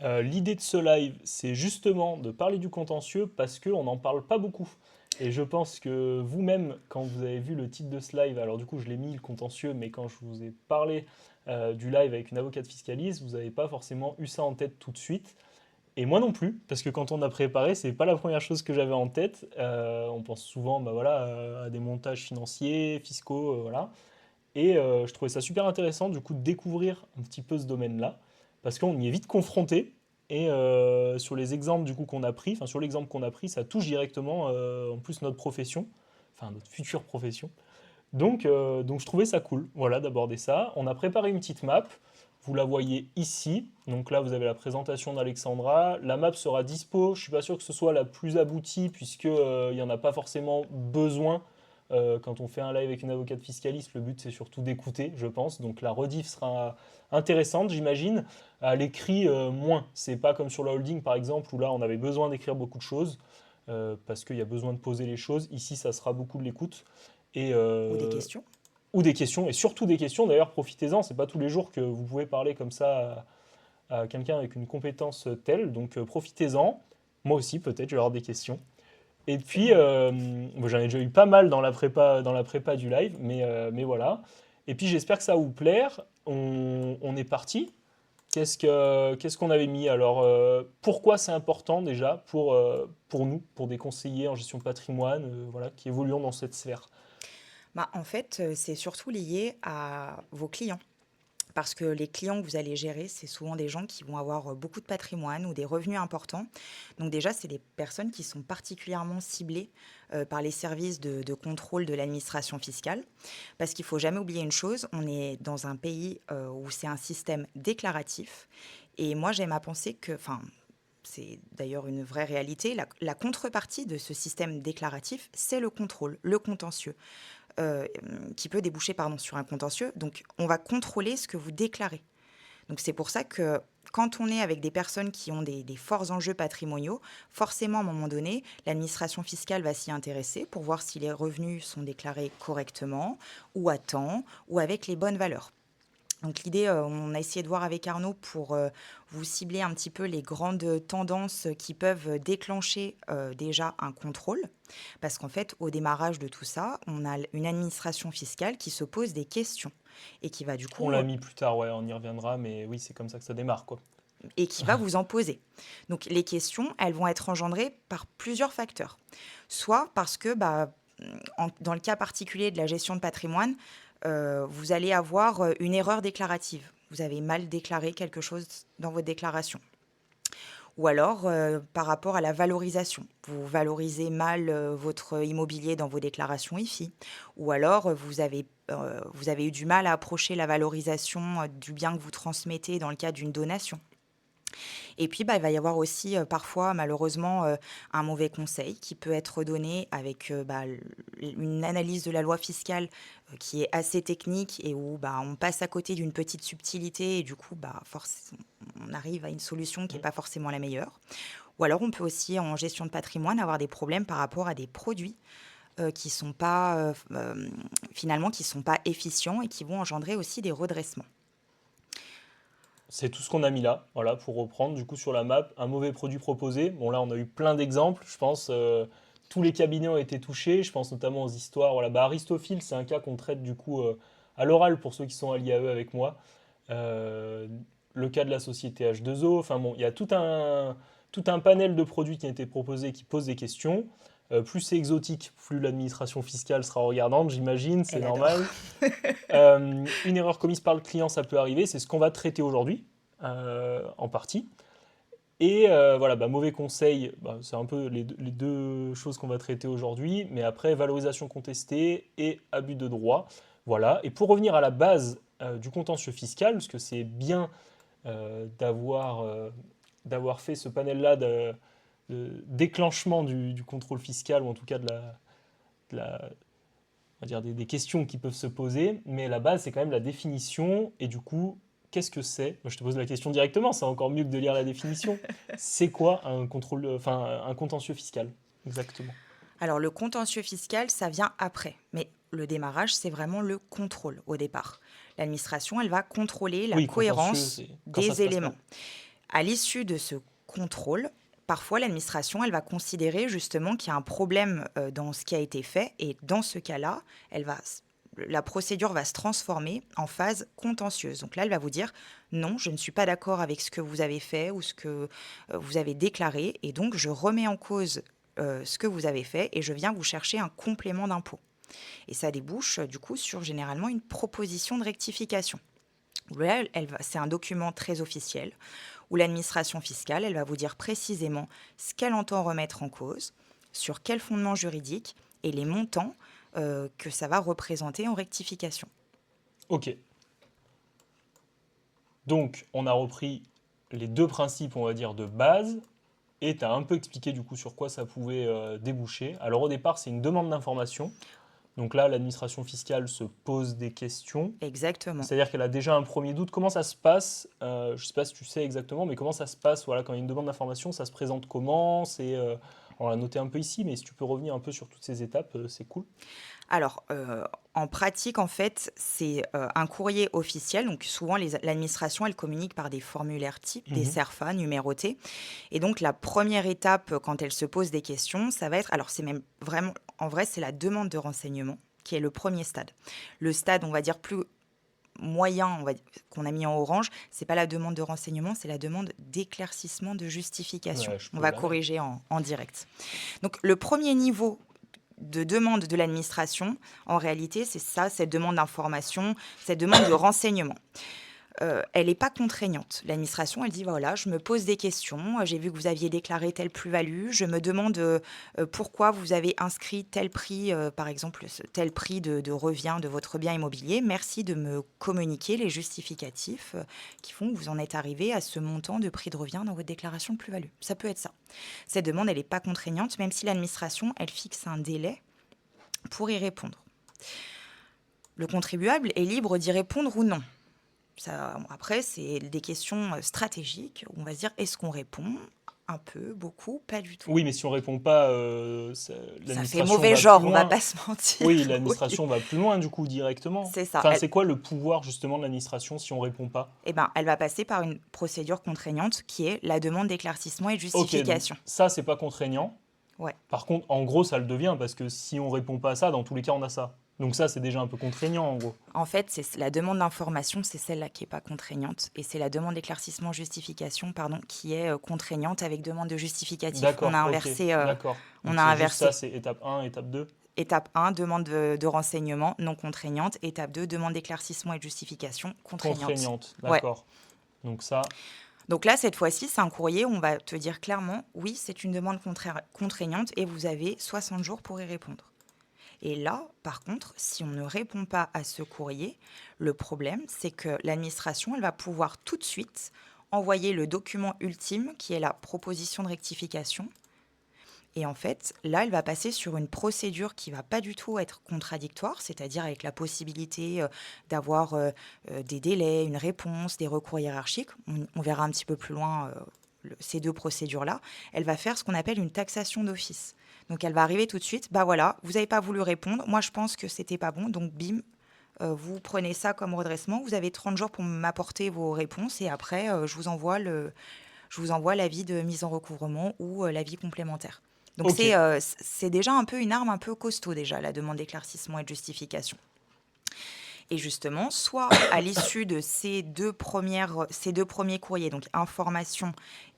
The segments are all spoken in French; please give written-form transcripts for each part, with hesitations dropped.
L'idée de ce live, c'est justement de parler du contentieux parce qu'on n'en parle pas beaucoup. Et je pense que vous-même, quand vous avez vu le titre de ce live, alors du coup je l'ai mis le contentieux, mais quand je vous ai parlé du live avec une avocate fiscaliste, vous n'avez pas forcément eu ça en tête tout de suite. Et moi non plus, parce que quand on a préparé, c'est pas la première chose que j'avais en tête. On pense souvent bah voilà, à des montages financiers, fiscaux, voilà. Et je trouvais ça super intéressant du coup de découvrir un petit peu ce domaine-là, parce qu'on y est vite confronté. Et sur les exemples du coup qu'on a pris, enfin sur l'exemple qu'on a pris, ça touche directement en plus notre profession, enfin notre future profession. Donc je trouvais ça cool, voilà, d'aborder ça. On a préparé une petite map. Vous la voyez ici. Donc là, vous avez la présentation d'Alexandra. La map sera dispo. Je suis pas sûr que ce soit la plus aboutie puisque il y en a pas forcément besoin. Quand on fait un live avec une avocate fiscaliste, le but c'est surtout d'écouter, je pense. Donc la rediff sera intéressante, j'imagine. À l'écrit, moins. C'est pas comme sur la holding par exemple où là on avait besoin d'écrire beaucoup de choses parce qu'il y a besoin de poser les choses. Ici, ça sera beaucoup de l'écoute. Et, Ou des questions. ou des questions, et surtout des questions. D'ailleurs, profitez-en, c'est pas tous les jours que vous pouvez parler comme ça à quelqu'un avec une compétence telle, donc profitez-en. Moi aussi, peut-être, je vais avoir des questions. Et C'est puis, normal. bon, j'en ai déjà eu pas mal dans la prépa du live, mais voilà. Et puis, j'espère que ça va vous plaire. On est parti. Qu'est-ce qu'on avait mis alors pourquoi c'est important déjà pour nous, pour des conseillers en gestion de patrimoine, voilà, qui évoluons dans cette sphère. Bah, en fait, c'est surtout lié à vos clients. Parce que les clients que vous allez gérer, c'est souvent des gens qui vont avoir beaucoup de patrimoine ou des revenus importants. Donc déjà, c'est des personnes qui sont particulièrement ciblées par les services de contrôle de l'administration fiscale. Parce qu'il faut jamais oublier une chose, on est dans un pays où c'est un système déclaratif. Et moi, j'aime à penser que, enfin, c'est d'ailleurs une vraie réalité, la contrepartie de ce système déclaratif, c'est le contrôle, le contentieux euh, qui peut déboucher pardon, sur un contentieux. Donc, on va contrôler ce que vous déclarez. Donc, c'est pour ça que quand on est avec des personnes qui ont des forts enjeux patrimoniaux, forcément, à un moment donné, l'administration fiscale va s'y intéresser pour voir si les revenus sont déclarés correctement, ou à temps, ou avec les bonnes valeurs. Donc l'idée, on a essayé de voir avec Arnaud pour vous cibler un petit peu les grandes tendances qui peuvent déclencher déjà un contrôle. Parce qu'en fait, au démarrage de tout ça, on a une administration fiscale qui se pose des questions et qui va du On coup l'a mis plus tard, ouais, on y reviendra, mais oui, c'est comme ça que ça démarre, quoi. et qui va vous en poser. Donc les questions, elles vont être engendrées par plusieurs facteurs. Soit parce que, bah, dans le cas particulier de la gestion de patrimoine, vous allez avoir une erreur déclarative. Vous avez mal déclaré quelque chose dans votre déclaration. Ou alors, par rapport à la valorisation. Vous valorisez mal votre immobilier dans vos déclarations IFI. Ou alors, vous avez eu du mal à approcher la valorisation du bien que vous transmettez dans le cadre d'une donation. Et puis, bah, il va y avoir aussi parfois, malheureusement, un mauvais conseil qui peut être donné avec bah, une analyse de la loi fiscale qui est assez technique et où bah, on passe à côté d'une petite subtilité et du coup, bah, on arrive à une solution qui n'est Mm. pas forcément la meilleure. Ou alors, on peut aussi, en gestion de patrimoine, avoir des problèmes par rapport à des produits qui sont pas, finalement, qui sont pas efficients et qui vont engendrer aussi des redressements. C'est tout ce qu'on a mis là, voilà, pour reprendre du coup sur la map, un mauvais produit proposé. Bon là, on a eu plein d'exemples, je pense. Tous les cabinets ont été touchés, je pense notamment aux histoires. Voilà, bah, Aristophil, c'est un cas qu'on traite du coup à l'oral pour ceux qui sont à l'IAE avec moi. Euh, le cas de la société H2O, enfin bon, il y a tout un panel de produits qui ont été proposés qui posent des questions. Plus c'est exotique, plus l'administration fiscale sera regardante, j'imagine, c'est Elle adore. normal. Une erreur commise par le client, ça peut arriver, c'est ce qu'on va traiter aujourd'hui, en partie. Et voilà, bah, mauvais conseil, bah, c'est un peu les deux choses qu'on va traiter aujourd'hui, mais après, valorisation contestée et abus de droit. Voilà, et pour revenir à la base du contentieux fiscal, parce que c'est bien d'avoir fait ce panel-là de déclenchement du contrôle fiscal, ou en tout cas de la, on va dire des questions qui peuvent se poser, mais la base, c'est quand même la définition. Et du coup, qu'est-ce que c'est? Moi, je te pose la question directement, c'est encore mieux que de lire la définition. C'est quoi un contrôle, enfin, un contentieux fiscal? Exactement. Alors, le contentieux fiscal, ça vient après. Mais le démarrage, c'est vraiment le contrôle au départ. L'administration, elle va contrôler la Oui, contentieux, cohérence c'est quand ça des se passe éléments. mal. À l'issue de ce contrôle, parfois l'administration, elle va considérer justement qu'il y a un problème dans ce qui a été fait et dans ce cas-là, la procédure va se transformer en phase contentieuse. Donc là, elle va vous dire non, je ne suis pas d'accord avec ce que vous avez fait ou ce que vous avez déclaré et donc je remets en cause ce que vous avez fait et je viens vous chercher un complément d'impôt. Et ça débouche du coup sur généralement une proposition de rectification. Là, c'est un document très officiel où l'administration fiscale, elle va vous dire précisément ce qu'elle entend remettre en cause, sur quel fondement juridique et les montants que ça va représenter en rectification. Ok. Donc, on a repris les deux principes, on va dire, de base, et tu as un peu expliqué du coup sur quoi ça pouvait déboucher. Alors au départ, c'est une demande d'information. Donc là, l'administration fiscale se pose des questions. Exactement. C'est-à-dire qu'elle a déjà un premier doute. Comment ça se passe Je ne sais pas si tu sais exactement, mais comment ça se passe voilà, quand il y a une demande d'information, ça se présente comment on l'a noté un peu ici, mais si tu peux revenir un peu sur toutes ces étapes, c'est cool. Alors, en pratique, en fait, c'est un courrier officiel. Donc, souvent, l'administration, elle communique par des formulaires types, des Mhm. CERFA numérotés. Et donc, la première étape, quand elle se pose des questions, ça va être... Alors, c'est même vraiment... En vrai, c'est la demande de renseignement qui est le premier stade. Le stade, on va dire, plus moyen qu'on a mis en orange, c'est pas la demande de renseignement, c'est la demande d'éclaircissement de justification. Ouais, je On peux va la mettre. corriger en direct. Donc, le premier niveau de demande de l'administration, en réalité, c'est ça, cette demande d'information, cette demande de renseignement. Elle n'est pas contraignante. L'administration, elle dit, voilà, je me pose des questions, j'ai vu que vous aviez déclaré telle plus-value, je me demande pourquoi vous avez inscrit tel prix, par exemple, tel prix de revient de votre bien immobilier. Merci de me communiquer les justificatifs qui font que vous en êtes arrivé à ce montant de prix de revient dans votre déclaration de plus-value. Ça peut être ça. Cette demande, elle n'est pas contraignante, même si l'administration, elle fixe un délai pour y répondre. Le contribuable est libre d'y répondre ou non. Ça, après, c'est des questions stratégiques. Où on va se dire, est-ce qu'on répond? Un peu, beaucoup, pas du tout. Oui, mais si on répond pas, Ça fait l'administration mauvais va plus genre, on va loin. pas se mentir. Oui, Oui, l'administration va plus loin du coup directement. c'est ça. Enfin, c'est quoi le pouvoir justement de l'administration si on répond pas? Elle va passer par une procédure contraignante qui est la demande d'éclaircissement et de Ok, donc justification. ça c'est pas contraignant. Ouais. Par contre, en gros, ça le devient parce que si on répond pas à ça, dans tous les cas, on a ça. Donc ça, c'est déjà un peu contraignant en gros. En fait, c'est la demande d'information, c'est celle-là qui n'est pas contraignante. Et c'est la demande d'éclaircissement-justification, pardon, qui est contraignante avec demande de justificatif. On a D'accord, ok, inversé, d'accord. on Donc a c'est juste ça, inversé. c'est étape 1, étape 2. Étape 1, demande de renseignement non contraignante. Étape 2, demande d'éclaircissement et de justification contraignante. Contraignante, Ouais. d'accord. Donc ça, Donc là, cette fois-ci, c'est un courrier où on va te dire clairement, oui, c'est une demande contraignante et vous avez 60 jours pour y répondre. Et là, par contre, si on ne répond pas à ce courrier, le problème, c'est que l'administration, elle va pouvoir tout de suite envoyer le document ultime, qui est la proposition de rectification. Et en fait, là, elle va passer sur une procédure qui va pas du tout être contradictoire, c'est-à-dire avec la possibilité d'avoir des délais, une réponse, des recours hiérarchiques. On verra un petit peu plus loin ces deux procédures-là. Elle va faire ce qu'on appelle une taxation d'office. Donc, elle va arriver tout de suite. Bah voilà, vous n'avez pas voulu répondre. Moi, je pense que c'était pas bon. Donc, bim, vous prenez ça comme redressement. Vous avez 30 jours pour m'apporter vos réponses et après, je vous envoie l'avis de mise en recouvrement ou l'avis complémentaire. Donc ok. c'est déjà un peu une arme un peu costaud déjà, la demande d'éclaircissement et de justification. Et justement, soit à l'issue de ces deux premiers courriers, donc information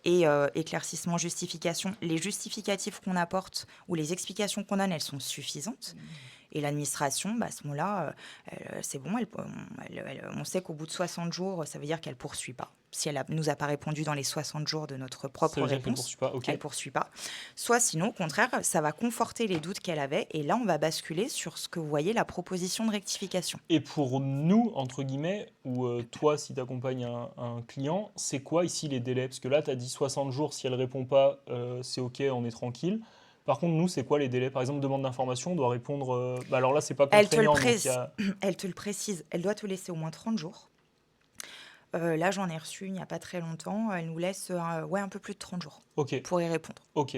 et éclaircissement, justification, les justificatifs qu'on apporte ou les explications qu'on donne, elles sont suffisantes. Et l'administration, à ce moment-là, c'est bon, on sait qu'au bout de 60 jours, ça veut dire qu'elle ne poursuit pas. Si elle nous a pas répondu dans les 60 jours de notre Ça propre veut dire qu'elle réponse, poursuit pas, ok. elle ne poursuit pas. Soit sinon, au contraire, ça va conforter les doutes qu'elle avait. Et là, on va basculer sur ce que vous voyez, la proposition de rectification. Et pour nous, entre guillemets, ou toi, si tu accompagnes un client, c'est quoi ici les délais? Parce que là, tu as dit 60 jours, si elle répond pas, c'est ok, on est tranquille. Par contre, nous, c'est quoi les délais? Par exemple, demande d'information, on doit répondre. Alors là, c'est pas Elle te le contraignant, donc il y a. Elle te le précise, elle doit te laisser au moins 30 jours. Là, j'en ai reçu il n'y a pas très longtemps. Elle nous laisse un peu plus de 30 jours Ok, pour y répondre. ok,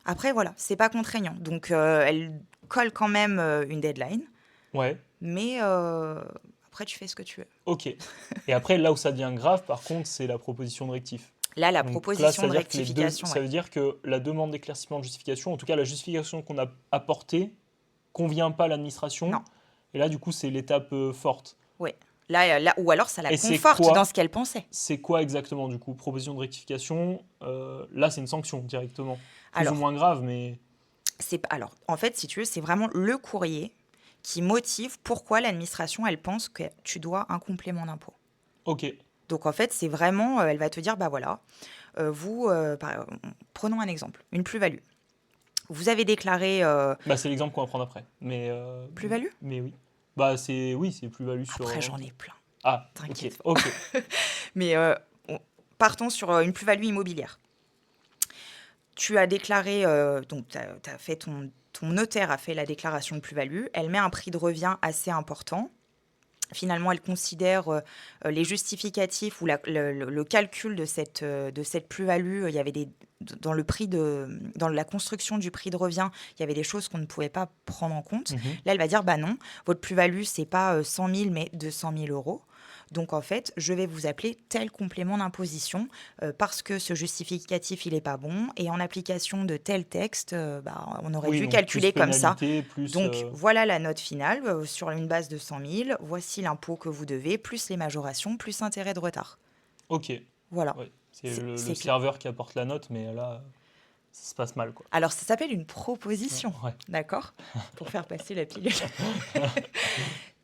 Après, voilà, c'est pas contraignant. Donc, elle colle quand même une deadline. ouais, Mais après, tu fais ce que tu veux. ok. Et après, là où ça devient grave, par contre, c'est la proposition de rectif. Là, la Donc là, proposition ça de veut dire que rectification, ça ouais. veut dire que la demande d'éclaircissement de justification, en tout cas la justification qu'on a apportée, convient pas à l'administration. Non, Et là, du coup, c'est l'étape forte. ouais. Là, ou alors ça la Et c'est conforte dans ce quoi? qu'elle pensait. C'est quoi exactement, du coup? Proposition de rectification, là, c'est une sanction directement. Plus ou Alors, moins grave, mais alors, en fait, si tu veux, c'est vraiment le courrier qui motive pourquoi l'administration, elle pense que tu dois un complément d'impôt. ok. Donc, en fait, c'est vraiment, elle va te dire, bah voilà, prenons un exemple, une plus-value. Vous avez déclaré Bah, c'est l'exemple qu'on va prendre après. plus-value? Mais oui. Bah, oui, c'est plus-value sur. Après, j'en ai plein, Ah, ok, t'inquiète pas. ok. Mais partons sur une plus-value immobilière. Tu as déclaré, donc t'as fait ton notaire a fait la déclaration de plus-value. Elle met un prix de revient assez important. Finalement, elle considère les justificatifs ou le calcul de cette plus-value. Il y avait dans la construction du prix de revient, il y avait des choses qu'on ne pouvait pas prendre en compte. Mhm. Là, elle va dire, bah non, votre plus-value, c'est pas 100 000, mais 200 000 euros. Donc, en fait, je vais vous appeler tel complément d'imposition parce que ce justificatif, il n'est pas bon. Et en application de tel texte, on aurait Oui, dû donc plus calculer comme ça. pénalité, plus. Donc, voilà la note finale sur une base de 100 000. Voici l'impôt que vous devez, plus les majorations, plus intérêt de retard. Ok. Voilà. Ouais. C'est le C'est serveur qui apporte la note, mais là, ça se passe mal, quoi. Alors, ça s'appelle une proposition, Ouais. d'accord? Pour faire passer la pilule.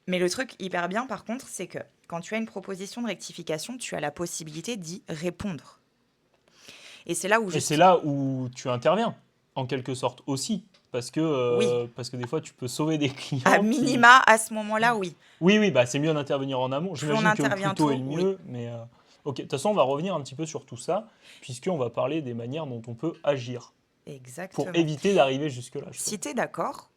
Mais le truc hyper bien, par contre, c'est que quand tu as une proposition de rectification, tu as la possibilité d'y répondre. Et c'est là où Et c'est là où tu interviens, en quelque sorte, aussi. Oui, Parce que des fois, tu peux sauver des à clients qui. minima, à ce moment-là, oui. Oui, oui, bah, c'est mieux d'intervenir en amont. Plus on J'imagine que le plus intervient tôt est tôt, le oui. mieux, mais ok. De toute façon, on va revenir un petit peu sur tout ça, puisqu'on va parler des manières dont on peut agir pour Exactement. éviter d'arriver jusque-là, Si justement. tu es d'accord,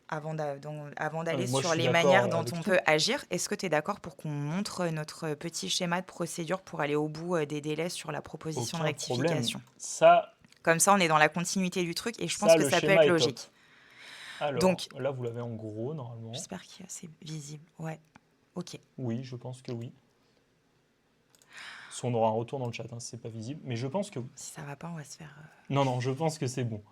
avant d'aller Moi, je sur suis les manières d'accord dont avec on tout. peut agir, est-ce que tu es d'accord pour qu'on montre notre petit schéma de procédure pour aller au bout des délais sur la proposition de Aucun problème. rectification? Ça, Comme ça, on est dans la continuité du truc et je pense ça, que le ça peut schéma être est top. logique. Alors, Donc, là, vous l'avez en gros, normalement. j'espère que c'est visible. Ouais, ok. Oui, je pense que oui. Soit on aura un retour dans le chat, hein, si c'est pas visible, mais je pense que oui. Si ça va pas, on va se faire. Non, non, je pense que c'est bon.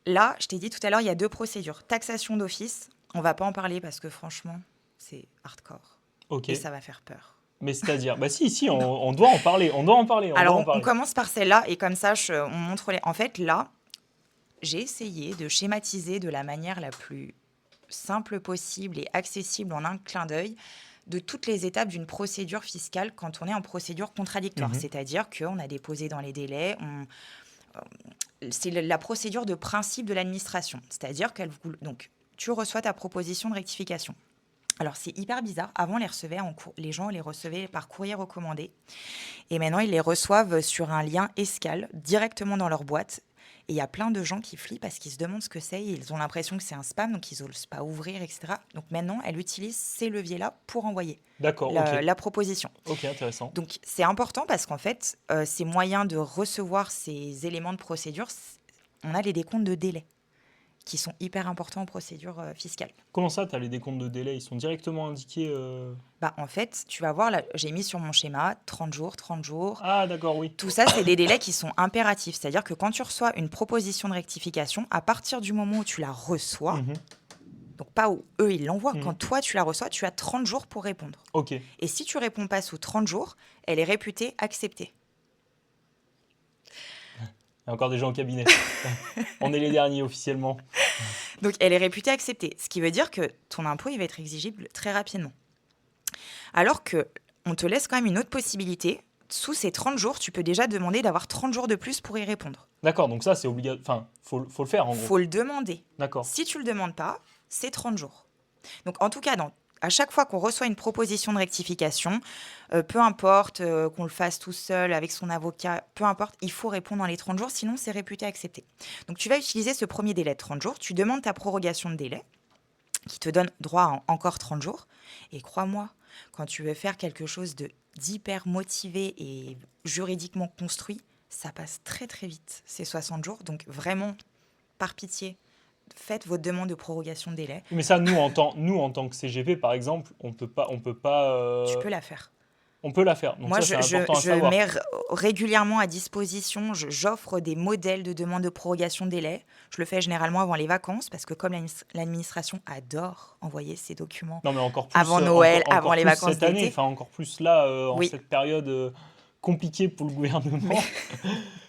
Là, je t'ai dit tout à l'heure, il y a deux procédures. Taxation d'office, on va pas en parler parce que franchement, c'est hardcore Ok. et ça va faire peur. Mais c'est-à-dire, bah si, on doit en parler, on doit en parler, on doit Alors, en on parler. commence par celle-là et comme ça, on montre les. En fait, là, j'ai essayé de schématiser de la manière la plus simple possible et accessible en un clin d'œil de toutes les étapes d'une procédure fiscale quand on est en procédure contradictoire. Mhm. C'est-à-dire qu'on a déposé dans les délais, c'est la procédure de principe de l'administration. C'est-à-dire donc, tu reçois ta proposition de rectification. Alors, c'est hyper bizarre. Avant, les gens les recevaient par courrier recommandé. Et maintenant, ils les reçoivent sur un lien escale directement dans leur boîte. Et il y a plein de gens qui flippent parce qu'ils se demandent ce que c'est. Ils ont l'impression que c'est un spam, donc ils n'osent pas ouvrir, etc. Donc maintenant, elle utilise ces leviers-là pour envoyer D'accord, ok. la proposition. Ok, intéressant. Donc c'est important parce qu'en fait, ces moyens de recevoir ces éléments de procédure, on a les décomptes de délai qui sont hyper importants en procédure fiscale. Comment ça, tu as les décomptes de délai? Ils sont directement indiqués En fait, tu vas voir, là, j'ai mis sur mon schéma 30 jours, 30 jours. Ah, d'accord, oui. Tout ça, c'est des délais qui sont impératifs. C'est-à-dire que quand tu reçois une proposition de rectification, à partir du moment où tu la reçois, Mhm. donc pas où eux, ils l'envoient, Mhm. quand toi, tu la reçois, tu as 30 jours pour répondre. Ok. Et si tu réponds pas sous 30 jours, elle est réputée acceptée. Il y a encore des gens au cabinet. On est les derniers officiellement. Donc, elle est réputée acceptée. Ce qui veut dire que ton impôt, il va être exigible très rapidement. Alors que on te laisse quand même une autre possibilité. Sous ces 30 jours, tu peux déjà demander d'avoir 30 jours de plus pour y répondre. D'accord, donc ça c'est obligatoire. Enfin, faut le faire en gros. Faut le demander. D'accord. Si tu le demandes pas, c'est 30 jours. Donc, en tout cas, à chaque fois qu'on reçoit une proposition de rectification, peu importe qu'on le fasse tout seul avec son avocat, peu importe, il faut répondre dans les 30 jours, sinon c'est réputé accepté. Donc, tu vas utiliser ce premier délai de 30 jours, tu demandes ta prorogation de délai, qui te donne droit à encore 30 jours. Et crois-moi, quand tu veux faire quelque chose d'hyper motivé et juridiquement construit, ça passe très très vite, ces 60 jours. Donc vraiment, par pitié, faites votre demande de prorogation de délai. Mais ça, nous en tant que CGP par exemple, on peut pas. Tu peux la faire. On peut la faire. Donc Moi, ça, c'est important à savoir. mets régulièrement à disposition, j'offre des modèles de demande de prorogation de délai. Je le fais généralement avant les vacances parce que comme l'administration adore envoyer ses documents Non, mais encore plus, avant Noël, avant encore les plus vacances cette année, d'été, enfin encore plus là, en oui, cette période compliquée pour le mais gouvernement,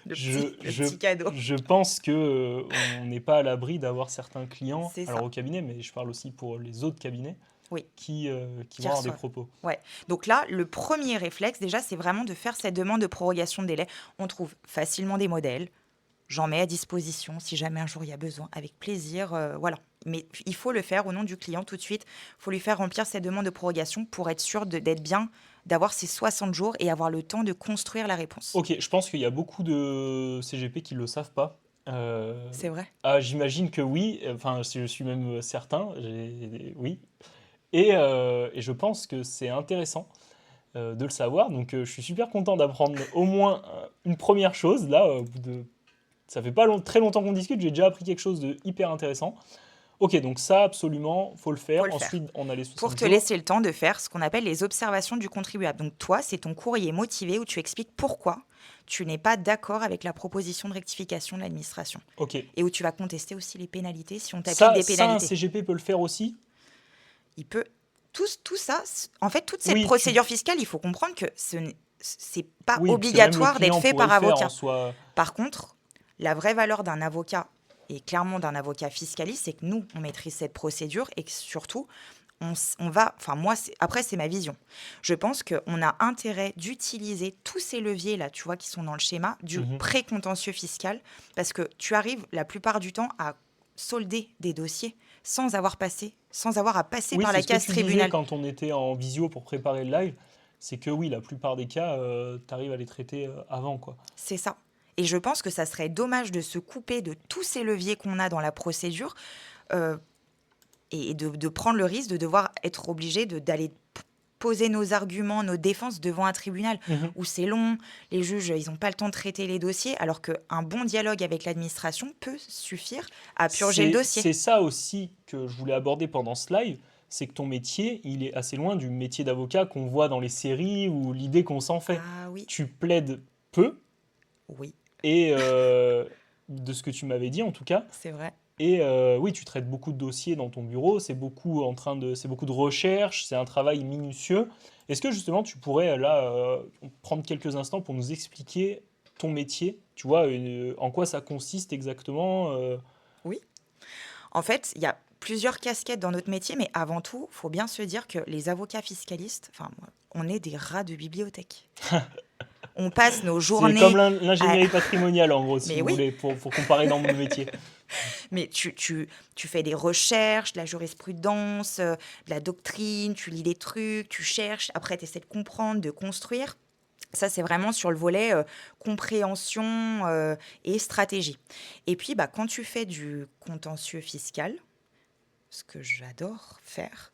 le je, le je, petit cadeau, je pense que on n'est pas à l'abri d'avoir certains clients, c'est alors ça. au cabinet, mais je parle aussi pour les autres cabinets, Oui, qui qui vont avoir des reçoivent. propos. Ouais. Donc là, le premier réflexe, déjà, c'est vraiment de faire cette demande de prorogation de délai. On trouve facilement des modèles. J'en mets à disposition si jamais un jour il y a besoin, avec plaisir, voilà. Mais il faut le faire au nom du client tout de suite. Il faut lui faire remplir cette demande de prorogation pour être sûr d'être bien, d'avoir ces 60 jours et avoir le temps de construire la réponse. Ok, je pense qu'il y a beaucoup de CGP qui ne le savent pas. Euh, C'est vrai? J'imagine que oui, enfin je suis même certain, oui. Et je pense que c'est intéressant de le savoir. Donc je suis super content d'apprendre au moins une première chose. Là, au bout de... ça fait pas très longtemps qu'on discute, j'ai déjà appris quelque chose de hyper intéressant. Ok, donc ça, absolument, faut le Faut faire. le faire. Ensuite, on a les Pour 60 te jours. laisser le temps de faire ce qu'on appelle les observations du contribuable. Donc toi, c'est ton courrier motivé où tu expliques pourquoi tu n'es pas d'accord avec la proposition de rectification de l'administration. Ok. Et où tu vas contester aussi les pénalités si on t'applique Ça, des ça, un pénalités. CGP peut le faire aussi. Il peut tout ça, en fait, toute cette Oui, procédure fiscale, il faut comprendre que c'est pas oui, parce que même le obligatoire d'être client fait pourrait par le faire en avocat. soi. Par contre, la vraie valeur d'un avocat et clairement d'un avocat fiscaliste, c'est que nous, on maîtrise cette procédure et que surtout, on va, enfin moi, après c'est ma vision. Je pense qu'on a intérêt d'utiliser tous ces leviers là, tu vois, qui sont dans le schéma du Mhm. précontentieux fiscal, parce que tu arrives la plupart du temps à solder des dossiers sans avoir à passer Oui, par c'est la ce que case tu disais tribunal. quand on était en visio pour préparer le live. C'est que oui, la plupart des cas, tu arrives à les traiter avant, quoi. C'est ça. Et je pense que ça serait dommage de se couper de tous ces leviers qu'on a dans la procédure euh, et de prendre le risque de devoir être obligé d'aller poser nos arguments, nos défenses devant un tribunal Mhm. où c'est long, les juges, ils n'ont pas le temps de traiter les dossiers, alors qu'un bon dialogue avec l'administration peut suffire à purger le dossier. C'est ça aussi que je voulais aborder pendant ce live, c'est que ton métier, il est assez loin du métier d'avocat qu'on voit dans les séries ou l'idée qu'on s'en fait. Ah oui, Tu plaides peu, oui, et de ce que tu m'avais dit en tout cas, c'est vrai. et oui, tu traites beaucoup de dossiers dans ton bureau, c'est beaucoup de recherche, c'est un travail minutieux. Est-ce que justement tu pourrais là prendre quelques instants pour nous expliquer ton métier, tu vois, en quoi ça consiste exactement Oui. En fait, il y a plusieurs casquettes dans notre métier, mais avant tout, il faut bien se dire que les avocats fiscalistes, enfin, on est des rats de bibliothèque. On passe nos C'est comme journées à... l'ingénierie patrimoniale, en gros, si Mais vous oui, voulez, pour comparer dans mon métier. mais tu fais des recherches, de la jurisprudence, de la doctrine, tu lis des trucs, tu cherches, après tu essaies de comprendre, de construire. Ça, c'est vraiment sur le volet compréhension et stratégie. Et puis, bah, quand tu fais du contentieux fiscal, ce que j'adore faire,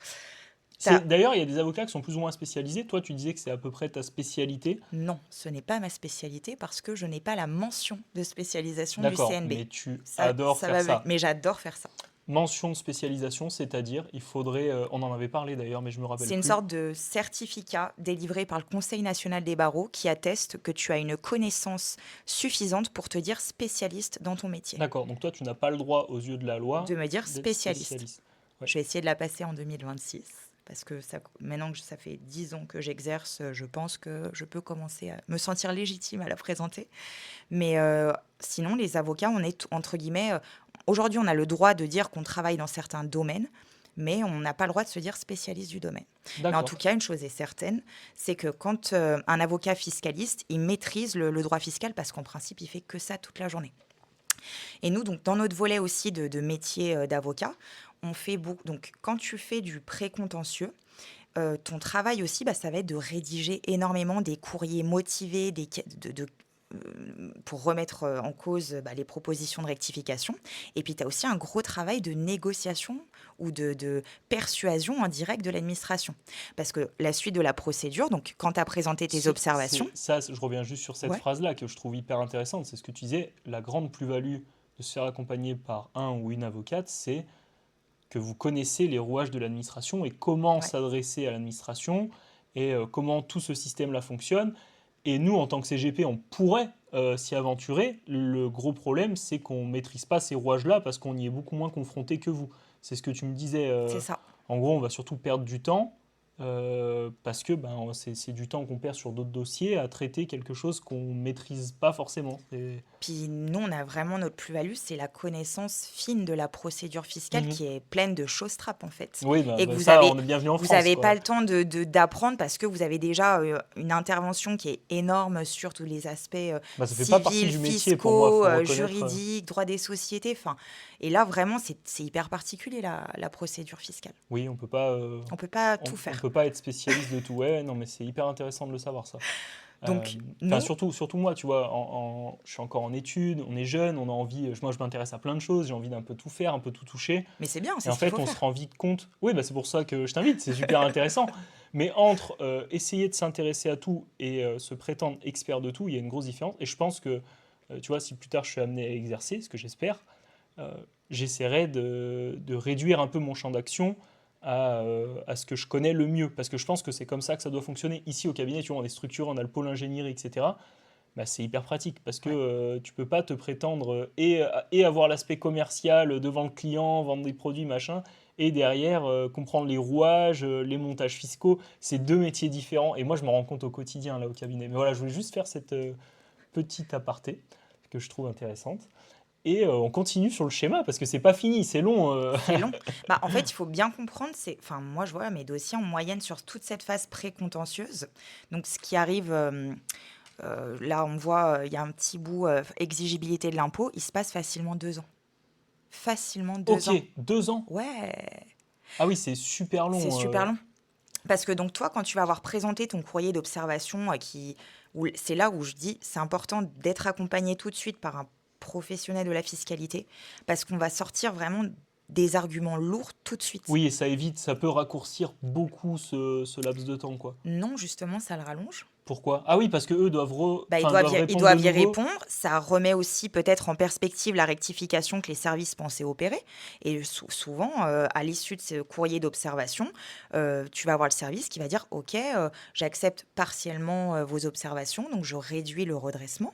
t'as... D'ailleurs, il y a des avocats qui sont plus ou moins spécialisés. Toi, tu disais que c'est à peu près ta spécialité. Non, ce n'est pas ma spécialité parce que je n'ai pas la mention de spécialisation du D'accord, CNB. mais tu Ça, adores ça faire va, ça. mais j'adore faire ça. Mention de spécialisation, c'est-à-dire, il faudrait, on en avait parlé d'ailleurs, mais je me rappelle C'est une plus. sorte de certificat délivré par le Conseil national des barreaux qui atteste que tu as une connaissance suffisante pour te dire spécialiste dans ton métier. D'accord, donc toi, tu n'as pas le droit, aux yeux de la De loi, me dire d'être spécialiste. spécialiste. Ouais. Je vais essayer de la passer en 2026 parce que ça, maintenant que ça fait 10 ans que j'exerce, je pense que je peux commencer à me sentir légitime à la présenter. Mais sinon, les avocats, on est entre guillemets. Aujourd'hui, on a le droit de dire qu'on travaille dans certains domaines, mais on n'a pas le droit de se dire spécialiste du domaine. Mais en tout D'accord. cas, une chose est certaine, c'est que quand un avocat fiscaliste, il maîtrise le droit fiscal parce qu'en principe, il fait que ça toute la journée. Et nous, donc, dans notre volet aussi de métier d'avocat, on fait beaucoup. Donc, quand tu fais du précontentieux, ton travail aussi, bah, ça va être de rédiger énormément des courriers motivés, pour remettre en cause bah, les propositions de rectification. Et puis, tu as aussi un gros travail de négociation ou de persuasion en direct de l'administration. Parce que la suite de la procédure, donc quand tu as présenté tes observations, Je reviens juste sur cette ouais, phrase-là que je trouve hyper intéressante. C'est ce que tu disais, la grande plus-value de se faire accompagner par un ou une avocate, c'est que vous connaissez les rouages de l'administration et comment ouais, s'adresser à l'administration, et comment tout ce système-là fonctionne. Et nous, en tant que CGP, on pourrait s'y aventurer. Le gros problème, c'est qu'on ne maîtrise pas ces rouages-là parce qu'on y est beaucoup moins confronté que vous. C'est ce que tu me disais. C'est ça. En gros, on va surtout perdre du temps parce que c'est du temps qu'on perd sur d'autres dossiers à traiter quelque chose qu'on ne maîtrise pas forcément. Puis nous, on a vraiment notre plus-value, c'est la connaissance fine de la procédure fiscale Mhm. qui est pleine de choses-trappes en fait. Oui, Et que ça, on est bienvenu en vous France, avez pas quoi. le temps d'apprendre parce que vous avez déjà une intervention qui est énorme sur tous les aspects Ça fait pas partie civils, du métier pour moi, fiscaux, faut reconnaître. juridiques, droit des sociétés. Enfin, et là, vraiment, c'est hyper particulier la procédure fiscale. Oui, on peut pas, On peut pas on, tout on faire. peut pas être spécialiste de tout. Ouais, non, mais c'est hyper intéressant de le savoir, ça. Euh, Donc, Enfin, nous, surtout moi, tu vois, je suis encore en études, on est jeune, on a envie, moi je m'intéresse à plein de choses, j'ai envie d'un peu tout faire, un peu tout toucher. mais c'est bien, Et c'est en ce qu'il fait, faut on se faire. rend vite compte, oui, c'est pour ça que je t'invite, c'est super intéressant. Mais entre essayer de s'intéresser à tout et se prétendre expert de tout, il y a une grosse différence. Et je pense que, tu vois, si plus tard je suis amené à exercer, ce que j'espère, euh, j'essaierai de réduire un peu mon champ d'action à ce que je connais le mieux. Parce que je pense que c'est comme ça que ça doit fonctionner. Ici, au cabinet, tu vois, on est structuré, on a le pôle ingénierie, etc. C'est hyper pratique parce que Ouais. tu peux pas te prétendre et avoir l'aspect commercial devant le client, vendre des produits, machin, et derrière comprendre les rouages, les montages fiscaux. C'est deux métiers différents. Et moi, je me rends compte au quotidien, là, au cabinet. Mais voilà, je voulais juste faire cette petite aparté que je trouve intéressante. Et on continue sur le schéma parce que c'est pas fini, c'est long. C'est long. Bah, en fait, il faut bien comprendre, enfin, moi, je vois mes dossiers en moyenne sur toute cette phase pré-contentieuse. Donc, ce qui arrive, là, on voit, il y a un petit bout exigibilité de l'impôt, il se passe facilement 2 ans. Facilement deux Ok, ans. 2 ans. Ouais, Ah oui, c'est super c'est long. super long. Parce que donc, toi, quand tu vas avoir présenté ton courrier d'observation, c'est là où je dis, c'est important d'être accompagné tout de suite par un professionnel de la fiscalité, parce qu'on va sortir vraiment des arguments lourds tout de suite. Oui, et ça évite, ça peut raccourcir beaucoup ce laps de temps, quoi. Non, justement, ça le rallonge. Pourquoi? Ah oui, parce que eux doivent, Bah, doivent ils répondre de doivent y nouveau. répondre. Ça remet aussi peut-être en perspective la rectification que les services pensaient opérer. Et souvent, à l'issue de ce courrier d'observation, tu vas avoir le service qui va dire, OK, j'accepte partiellement vos observations, donc je réduis le redressement.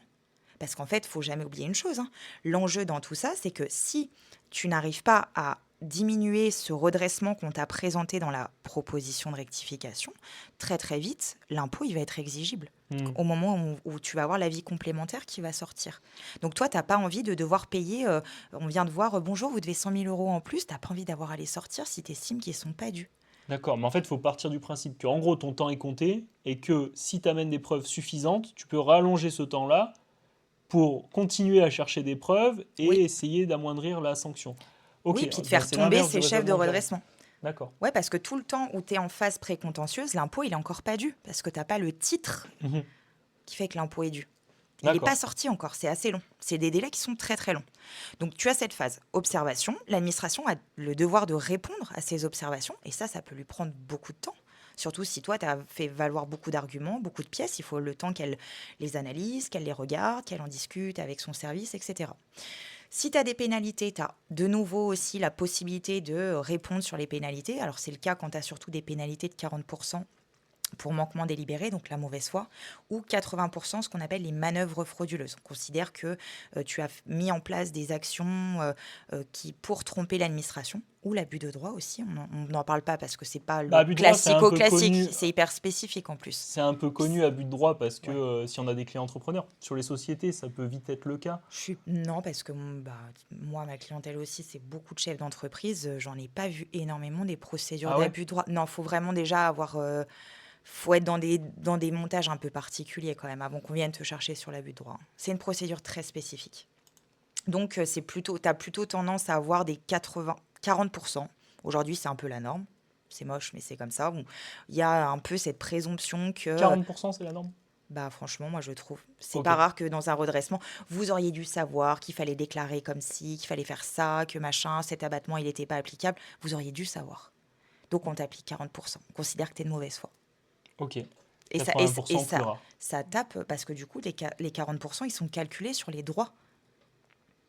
Parce qu'en fait, il faut jamais oublier une chose, hein. L'enjeu dans tout ça, c'est que si tu n'arrives pas à diminuer ce redressement qu'on t'a présenté dans la proposition de rectification, très très vite, l'impôt, il va être exigible Hmm. au moment où tu vas avoir l'avis complémentaire qui va sortir. Donc toi, tu n'as pas envie de devoir payer, on vient de voir, bonjour, vous devez 100 000 euros en plus, tu n'as pas envie d'avoir à les sortir si tu estimes qu'ils ne sont pas dus. D'accord, mais en fait, il faut partir du principe que, en gros, ton temps est compté et que si tu amènes des preuves suffisantes, tu peux rallonger ce temps-là pour continuer à chercher des preuves et Oui, essayer d'amoindrir la sanction. Ok, oui, puis de bah, faire c'est tomber l'inverse du ces chefs de raisonnement que j'avais. redressement. D'accord. Ouais, parce que tout le temps où tu es en phase précontentieuse, l'impôt, il est encore pas dû. Parce que tu n'as pas le titre Mhm. qui fait que l'impôt est dû. Il n'est pas D'accord. sorti encore, c'est assez long. C'est des délais qui sont très très longs. Donc tu as cette phase observation. L'administration a le devoir de répondre à ces observations. Et ça peut lui prendre beaucoup de temps. Surtout si toi, tu as fait valoir beaucoup d'arguments, beaucoup de pièces. Il faut le temps qu'elle les analyse, qu'elle les regarde, qu'elle en discute avec son service, etc. Si tu as des pénalités, tu as de nouveau aussi la possibilité de répondre sur les pénalités. Alors, c'est le cas quand tu as surtout des pénalités de 40% pour manquement délibéré, donc la mauvaise foi, ou 80% ce qu'on appelle les manœuvres frauduleuses. On considère que tu as mis en place des actions pour tromper l'administration, ou l'abus de droit aussi. On n'en parle pas parce que c'est pas Bah, le abus de droit, classico-classique, c'est hyper spécifique en plus. c'est un peu connu abus de droit parce que Ouais. si on a des clients entrepreneurs, sur les sociétés, ça peut vite être le cas. Non, parce que moi, ma clientèle aussi, c'est beaucoup de chefs d'entreprise. J'en ai pas vu énormément des procédures Ah ouais? d'abus de droit. Non, faut vraiment déjà avoir. Faut être dans des montages un peu particuliers quand même avant qu'on vienne te chercher sur l'abus de droit. C'est une procédure très spécifique. Donc, tu as plutôt tendance à avoir des 40%. Aujourd'hui, c'est un peu la norme. C'est moche, mais c'est comme ça. Bon, il y a un peu cette présomption que 40%, c'est la norme? bah franchement, moi je trouve. C'est Ok. pas rare que dans un redressement, vous auriez dû savoir qu'il fallait déclarer comme ci, qu'il fallait faire ça, que machin, cet abattement il n'était pas applicable. Vous auriez dû savoir. Donc on t'applique 40%. On considère que tu es de mauvaise foi. Ok. Et ça, et, et 80% plus ça, rare. ça tape parce que du coup, les 40%, ils sont calculés sur les droits.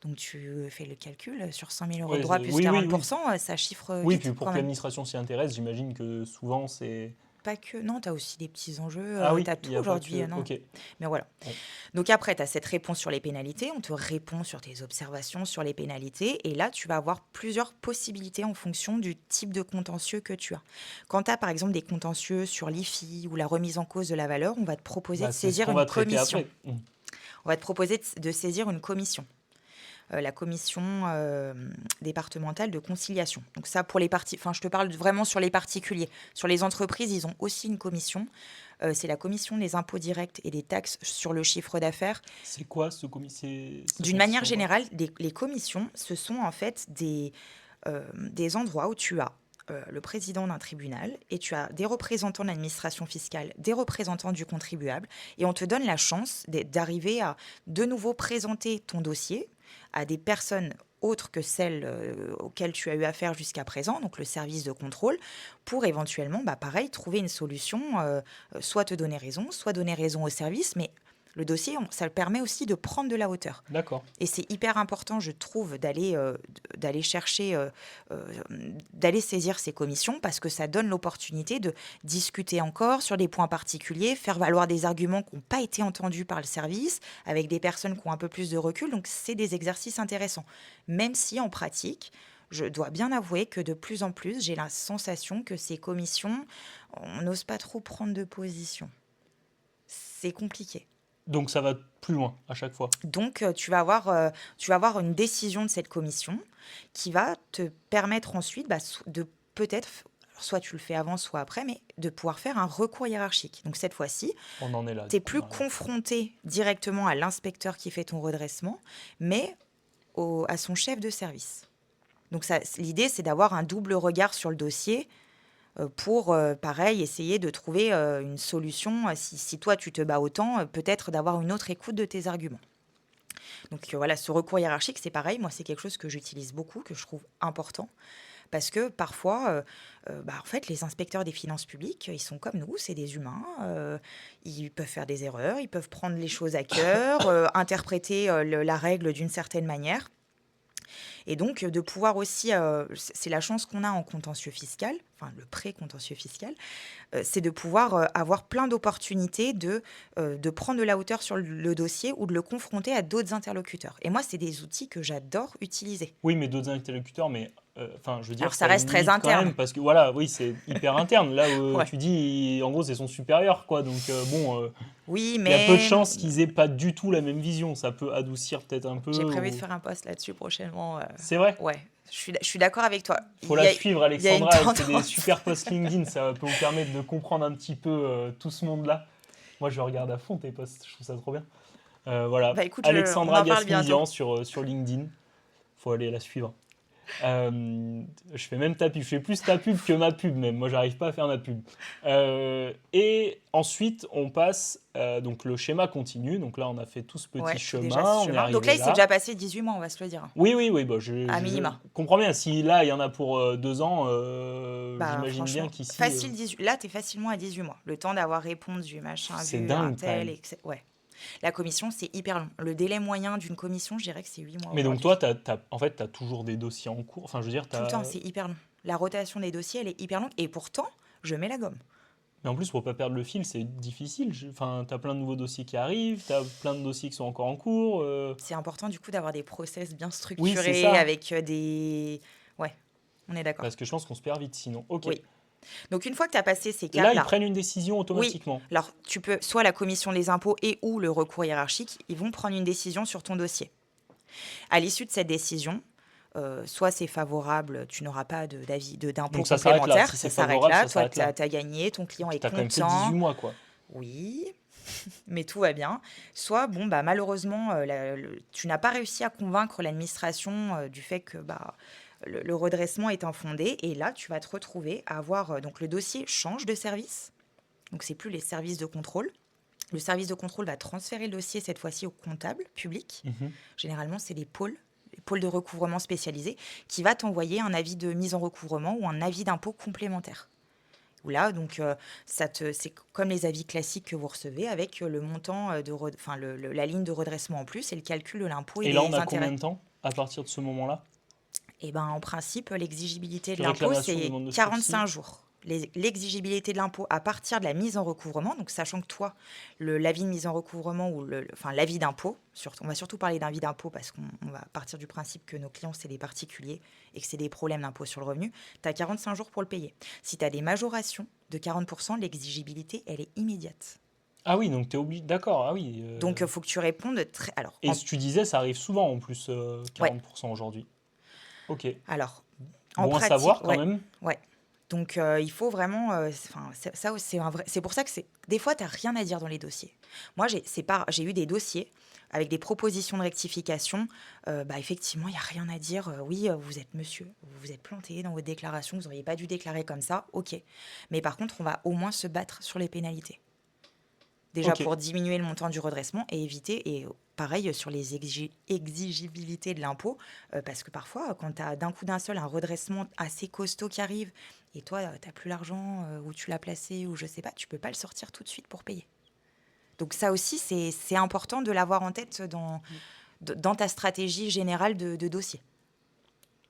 Donc tu fais le calcul sur 100 000 euros de Ouais, droits plus oui, oui, oui. 40%, ça chiffre Oui, vite puis pour quand que même. l'administration s'y intéresse, j'imagine que souvent c'est. pas que. Non, tu as aussi des petits enjeux. Ah Tu oui, as il tout n'y a pas aujourd'hui. que... Non. Ok. Mais voilà. Ouais. Donc après, tu as cette réponse sur les pénalités. On te répond sur tes observations sur les pénalités. Et là, tu vas avoir plusieurs possibilités en fonction du type de contentieux que tu as. Quand tu as par exemple des contentieux sur l'IFI ou la remise en cause de la valeur, on va te proposer Bah, de c'est ce saisir qu'on une va traiter commission. après. On va te proposer de saisir une commission. La commission départementale de conciliation. Donc ça, pour les parties, enfin, je te parle vraiment sur les particuliers. Sur les entreprises, ils ont aussi une commission. C'est la commission des impôts directs et des taxes sur le chiffre d'affaires. C'est quoi ce comité? Ça D'une consiste manière en quoi? générale, les commissions, ce sont en fait des endroits où tu as le président d'un tribunal et tu as des représentants de l'administration fiscale, des représentants du contribuable, et on te donne la chance d'arriver à de nouveau présenter ton dossier à des personnes autres que celles auxquelles tu as eu affaire jusqu'à présent, donc le service de contrôle, pour éventuellement, pareil, trouver une solution, soit te donner raison, soit donner raison au service, mais le dossier, ça le permet aussi de prendre de la hauteur. D'accord. Et c'est hyper important, je trouve, d'aller chercher, d'aller saisir ces commissions parce que ça donne l'opportunité de discuter encore sur des points particuliers, faire valoir des arguments qui n'ont pas été entendus par le service, avec des personnes qui ont un peu plus de recul. Donc, c'est des exercices intéressants. Même si, en pratique, je dois bien avouer que de plus en plus, j'ai la sensation que ces commissions, on n'ose pas trop prendre de position. C'est compliqué. Donc ça va plus loin à chaque fois. Donc, tu vas avoir une décision de cette commission qui va te permettre ensuite de peut-être, soit tu le fais avant, soit après, mais de pouvoir faire un recours hiérarchique. Donc, cette fois-ci, On en est là. tu n'es plus confronté directement à l'inspecteur qui fait ton redressement, mais à son chef de service. Donc, l'idée, c'est d'avoir un double regard sur le dossier pour, pareil, essayer de trouver une solution. Si toi, tu te bats autant, peut-être d'avoir une autre écoute de tes arguments. Donc voilà, ce recours hiérarchique, c'est pareil. Moi, c'est quelque chose que j'utilise beaucoup, que je trouve important. Parce que parfois, en fait, les inspecteurs des finances publiques, ils sont comme nous, c'est des humains. Ils peuvent faire des erreurs, ils peuvent prendre les choses à cœur, interpréter la règle d'une certaine manière. Et donc, de pouvoir aussi, c'est la chance qu'on a en contentieux fiscal, enfin le pré-contentieux fiscal, c'est de pouvoir avoir plein d'opportunités de prendre de la hauteur sur le dossier ou de le confronter à d'autres interlocuteurs. Et moi, c'est des outils que j'adore utiliser. Oui, mais d'autres interlocuteurs, mais je veux dire, Alors, ça a une reste très limite quand interne. même, parce que voilà, oui, c'est hyper interne. Là, Ouais. tu dis, en gros, c'est son supérieur, quoi. Donc Oui, il y a peu de mais chances qu'ils aient pas du tout la même vision. Ça peut adoucir peut-être un peu. j'ai prévu de faire un post là-dessus prochainement. C'est vrai. Ouais, je suis d'accord avec toi. Faut Il y la a- suivre, il y a une Alexandra. Elle fait des tendance. super posts LinkedIn. Ça peut vous permettre de comprendre un petit peu tout ce monde-là. Moi, je regarde à fond tes posts. Je trouve ça trop bien. Voilà. Écoute, on Alexandra en parle bientôt. Gasmisian sur LinkedIn. Faut aller la suivre. Je fais même ta pub. Je fais plus ta pub que ma pub même. Moi, j'arrive pas à faire ma pub. Et ensuite, on passe. Donc, le schéma continue. Donc là, on a fait tout ce petit Ouais, chemin. déjà ce On est chemin. arrivé Donc là, il s'est là. déjà passé 18 mois, on va se le dire. Oui. Bah, À minima. comprends bien. Si là, il y en a pour 2 ans, j'imagine bien Franchement, qu'ici. facile 18. Là, tu es facilement à 18 mois. Le temps d'avoir répondu, machin, C'est vu, dingue, un quand tel, même. ouais. La commission, c'est hyper long. Le délai moyen d'une commission, je dirais que c'est 8 mois Mais donc, aujourd'hui. toi, en fait, tu as toujours des dossiers en cours. Enfin, je veux dire, Tout le temps, c'est hyper long. La rotation des dossiers, elle est hyper longue. Et pourtant, je mets la gomme. Mais en plus, pour pas perdre le fil, c'est difficile. Enfin, tu as plein de nouveaux dossiers qui arrivent, tu as plein de dossiers qui sont encore en cours. C'est important, du coup, d'avoir des process bien Oui, c'est structurés, ça. avec des... Ouais, on est d'accord. Parce que je pense qu'on se perd vite sinon. Ok. Oui. Donc, une fois que tu as passé ces Là, ils caps-là, prennent une décision automatiquement. alors tu peux, soit la commission des impôts et ou le recours hiérarchique, ils vont prendre une décision sur ton dossier. À l'issue de cette décision, soit c'est favorable, tu n'auras pas d'impôt Donc ça s'arrête là. complémentaire, Si ça c'est s'arrête favorable, là, ça toi s'arrête tu là. as gagné, ton client est Tu as quand même fait content, 18 mois, quoi. oui, mais tout va bien. Soit, malheureusement, tu n'as pas réussi à convaincre l'administration du fait que le redressement est infondé, et là tu vas te retrouver à avoir, donc le dossier change de service, donc c'est plus les services de contrôle. Le service de contrôle va transférer le dossier cette fois-ci au comptable public. Mhm. Généralement, c'est les pôles de recouvrement spécialisés, qui va t'envoyer un avis de mise en recouvrement ou un avis d'impôt complémentaire. Où là, donc, c'est comme les avis classiques que vous recevez avec le montant, la ligne de redressement en plus et le calcul de l'impôt et Et là, on des a combien intérêts. de temps à partir de ce moment-là? Et en principe, l'exigibilité de De l'impôt, réclamation, c'est demande de sursis. 45 jours. l'exigibilité de l'impôt à partir de la mise en recouvrement, donc sachant que toi, l'avis de mise en recouvrement ou enfin, l'avis d'impôt, on va surtout parler d'un avis d'impôt parce qu'on va partir du principe que nos clients, c'est des particuliers et que c'est des problèmes d'impôt sur le revenu, tu as 45 jours pour le payer. Si tu as des majorations de 40%, l'exigibilité, elle est immédiate. Ah oui, donc tu es obligé. D'accord, ah oui. Donc, il faut que tu répondes très... Alors, Et ce que tu disais, ça arrive souvent en plus, ouais. 40% aujourd'hui. Ok. Alors, en Bon à pratique, savoir quand ouais. même. Ouais. Donc, il faut vraiment. C'est pour ça que des fois, tu n'as rien à dire dans les dossiers. Moi, j'ai eu des dossiers avec des propositions de rectification. Effectivement, il n'y a rien à dire. Oui, vous êtes monsieur, vous vous êtes planté dans votre déclaration, vous n'auriez pas dû déclarer comme ça. Ok. Mais par contre, on va au moins se battre sur les pénalités. Déjà Ok. pour diminuer le montant du redressement et éviter, et pareil sur les exigibilités de l'impôt, parce que parfois, quand tu as d'un coup d'un seul un redressement assez costaud qui arrive, et toi, tu n'as plus l'argent où tu l'as placé, ou je sais pas, tu peux pas le sortir tout de suite pour payer. Donc ça aussi, c'est important de l'avoir en tête dans ta stratégie générale de dossier.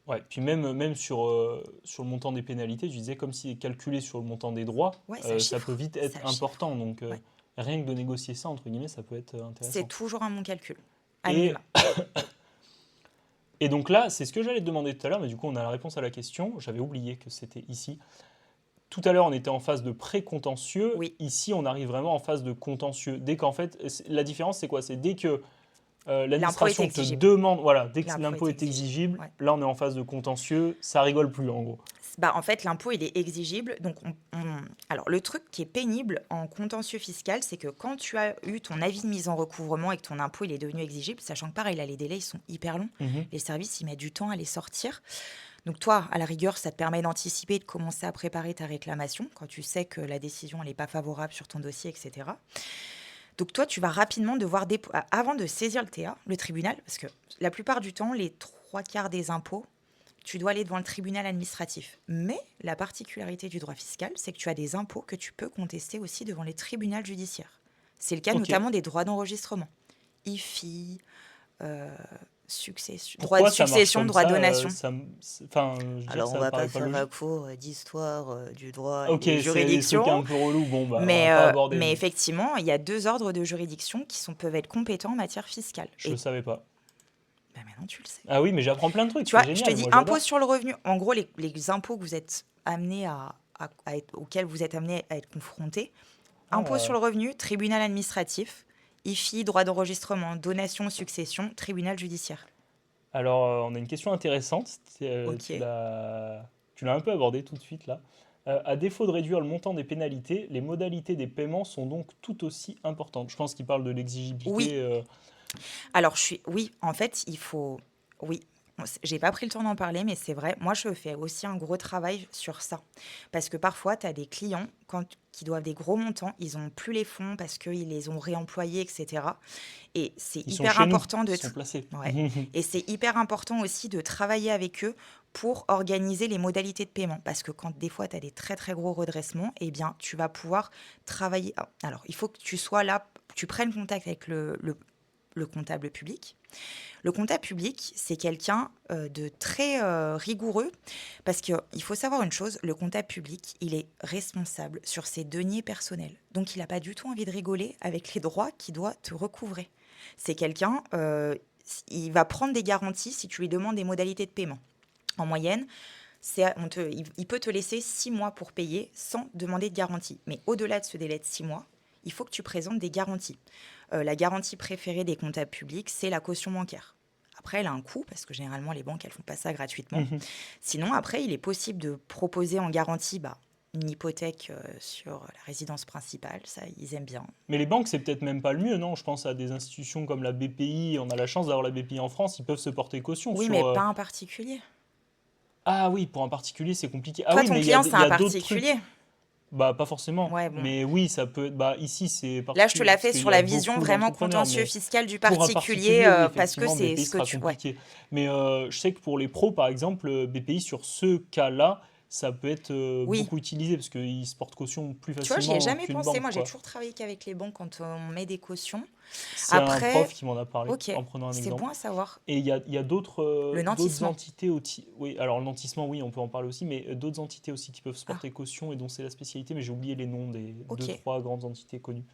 Ouais, puis même sur le montant des pénalités, je disais comme si c'est calculé sur le montant des droits, Ouais, ça ça peut chiffre. vite Ça être chiffre. important. Donc Ouais. rien que de négocier ça, entre guillemets, ça peut être C'est intéressant. toujours un bon calcul, à Et, minima. et donc là, c'est ce que j'allais te demander tout à l'heure, mais du coup, on a la réponse à la question. J'avais oublié que c'était ici. Tout à l'heure, on était en phase de pré-contentieux. Oui, Ici, on arrive vraiment en phase de contentieux. Dès qu'en fait, la différence, c'est quoi? C'est dès que l'impôt est l'administration te exigible. demande, voilà, dès que L'impôt l'impôt est est exigible. exigible, Ouais. là, on est en phase de contentieux. Ça rigole plus, en gros. En fait, l'impôt, il est exigible. Donc, alors, le truc qui est pénible en contentieux fiscal, c'est que quand tu as eu ton avis de mise en recouvrement et que ton impôt, il est devenu exigible, sachant que pareil, là, les délais, ils sont hyper longs. Mhm. Les services, ils mettent du temps à les sortir. Donc, toi, à la rigueur, ça te permet d'anticiper et de commencer à préparer ta réclamation quand tu sais que la décision, elle n'est pas favorable sur ton dossier, etc. Donc, toi, tu vas rapidement devoir, avant de saisir le TA, le tribunal, parce que la plupart du temps, les 3/4 des impôts, tu dois aller devant le tribunal administratif. Mais la particularité du droit fiscal, c'est que tu as des impôts que tu peux contester aussi devant les tribunaux judiciaires. C'est le cas Ok. notamment des droits d'enregistrement. IFI, droit de Pourquoi ça marche succession, comme droit de ça, donation. enfin, je veux dire, Alors, on ça me va pas paraît pas faire un logique. cours d'histoire du droit et Ok, des c'est des trucs un juridictions, peu relous. Bon, bah, on va mais, pas aborder. mais effectivement, il y a 2 ordres de juridiction qui peuvent être compétents en matière fiscale. Je Et le savais pas. maintenant, tu le sais. Ah oui, mais j'apprends plein de trucs, Tu c'est vois, je te génial, dis moi impôt j'adore. sur le revenu. En gros, les impôts que vous êtes amenés auxquels vous êtes amenés à être confrontés. Impôt sur Ah, le revenu, tribunal administratif, IFI, droit d'enregistrement, donation, succession, tribunal judiciaire. alors, on a une question intéressante. Ok. Tu l'as un peu abordé tout de suite là. À défaut de réduire le montant des pénalités, les modalités des paiements sont donc tout aussi importantes. Je pense qu'il parle de Oui. l'exigibilité. Alors, oui, en fait, il faut. Oui. J'ai pas pris le temps d'en parler, mais c'est vrai. Moi, je fais aussi un gros travail sur ça. Parce que parfois, tu as des clients qui doivent des gros montants, ils n'ont plus les fonds parce qu'ils les ont réemployés, etc. Et c'est Ils sont hyper chez nous, important ils sont placés. ouais. Et c'est hyper important aussi de travailler avec eux pour organiser les modalités de paiement. Parce que quand des fois, tu as des très, très gros redressements, eh bien, tu vas pouvoir travailler. Alors, il faut que tu sois là, tu prennes contact avec le comptable public. Le comptable public, c'est quelqu'un de très rigoureux parce qu'il faut savoir une chose, le comptable public, il est responsable sur ses deniers personnels. Donc, il n'a pas du tout envie de rigoler avec les droits qu'il doit te recouvrer. C'est quelqu'un, il va prendre des garanties si tu lui demandes des modalités de paiement. En moyenne, il peut te laisser 6 mois pour payer sans demander de garantie. Mais au-delà de ce délai de 6 mois, il faut que tu présentes des garanties. La garantie préférée des comptables publics, c'est la caution bancaire. Après, elle a un coût, parce que généralement, les banques, elles ne font pas ça gratuitement. Sinon, après, il est possible de proposer en garantie une hypothèque sur la résidence principale. Ça, ils aiment bien. Mais les banques, c'est peut-être même pas le mieux, non? Je pense à des institutions comme la BPI, on a la chance d'avoir la BPI en France, ils peuvent se porter caution Oui, sur... mais pas un particulier. Ah oui, pour un particulier, c'est compliqué. Ah Toi, oui, ton mais client, il c'est y un a d'autres particulier. trucs. Bah, pas forcément. Ouais, bon. Mais oui, ça peut être. Bah, ici, c'est Là, je te particulier la parce fais qu'il sur y a la vision beaucoup vraiment d'entrepreneurs. contentieux Mais fiscal du pour un particulier, particulier, oui, parce que effectivement, c'est BPI ce que sera tu... Ouais. compliqué. Mais je sais que pour les pros, par exemple, BPI, sur ce cas-là, ça peut être Oui, beaucoup utilisé parce qu'ils se portent caution plus tu vois, j'y ai facilement jamais qu'une pensé. banque, Moi, j'ai quoi. toujours travaillé qu'avec les banques quand on met des cautions. C'est un prof Après, qui m'en a parlé ok, en prenant un c'est bon exemple. à savoir. Et il y a Le d'autres nantissement. entités aussi. Oui, alors le nantissement, oui, on peut en parler aussi, mais d'autres entités aussi qui peuvent se Ah, porter caution et dont c'est la spécialité, mais j'ai oublié les noms des deux, ok. trois grandes entités connues.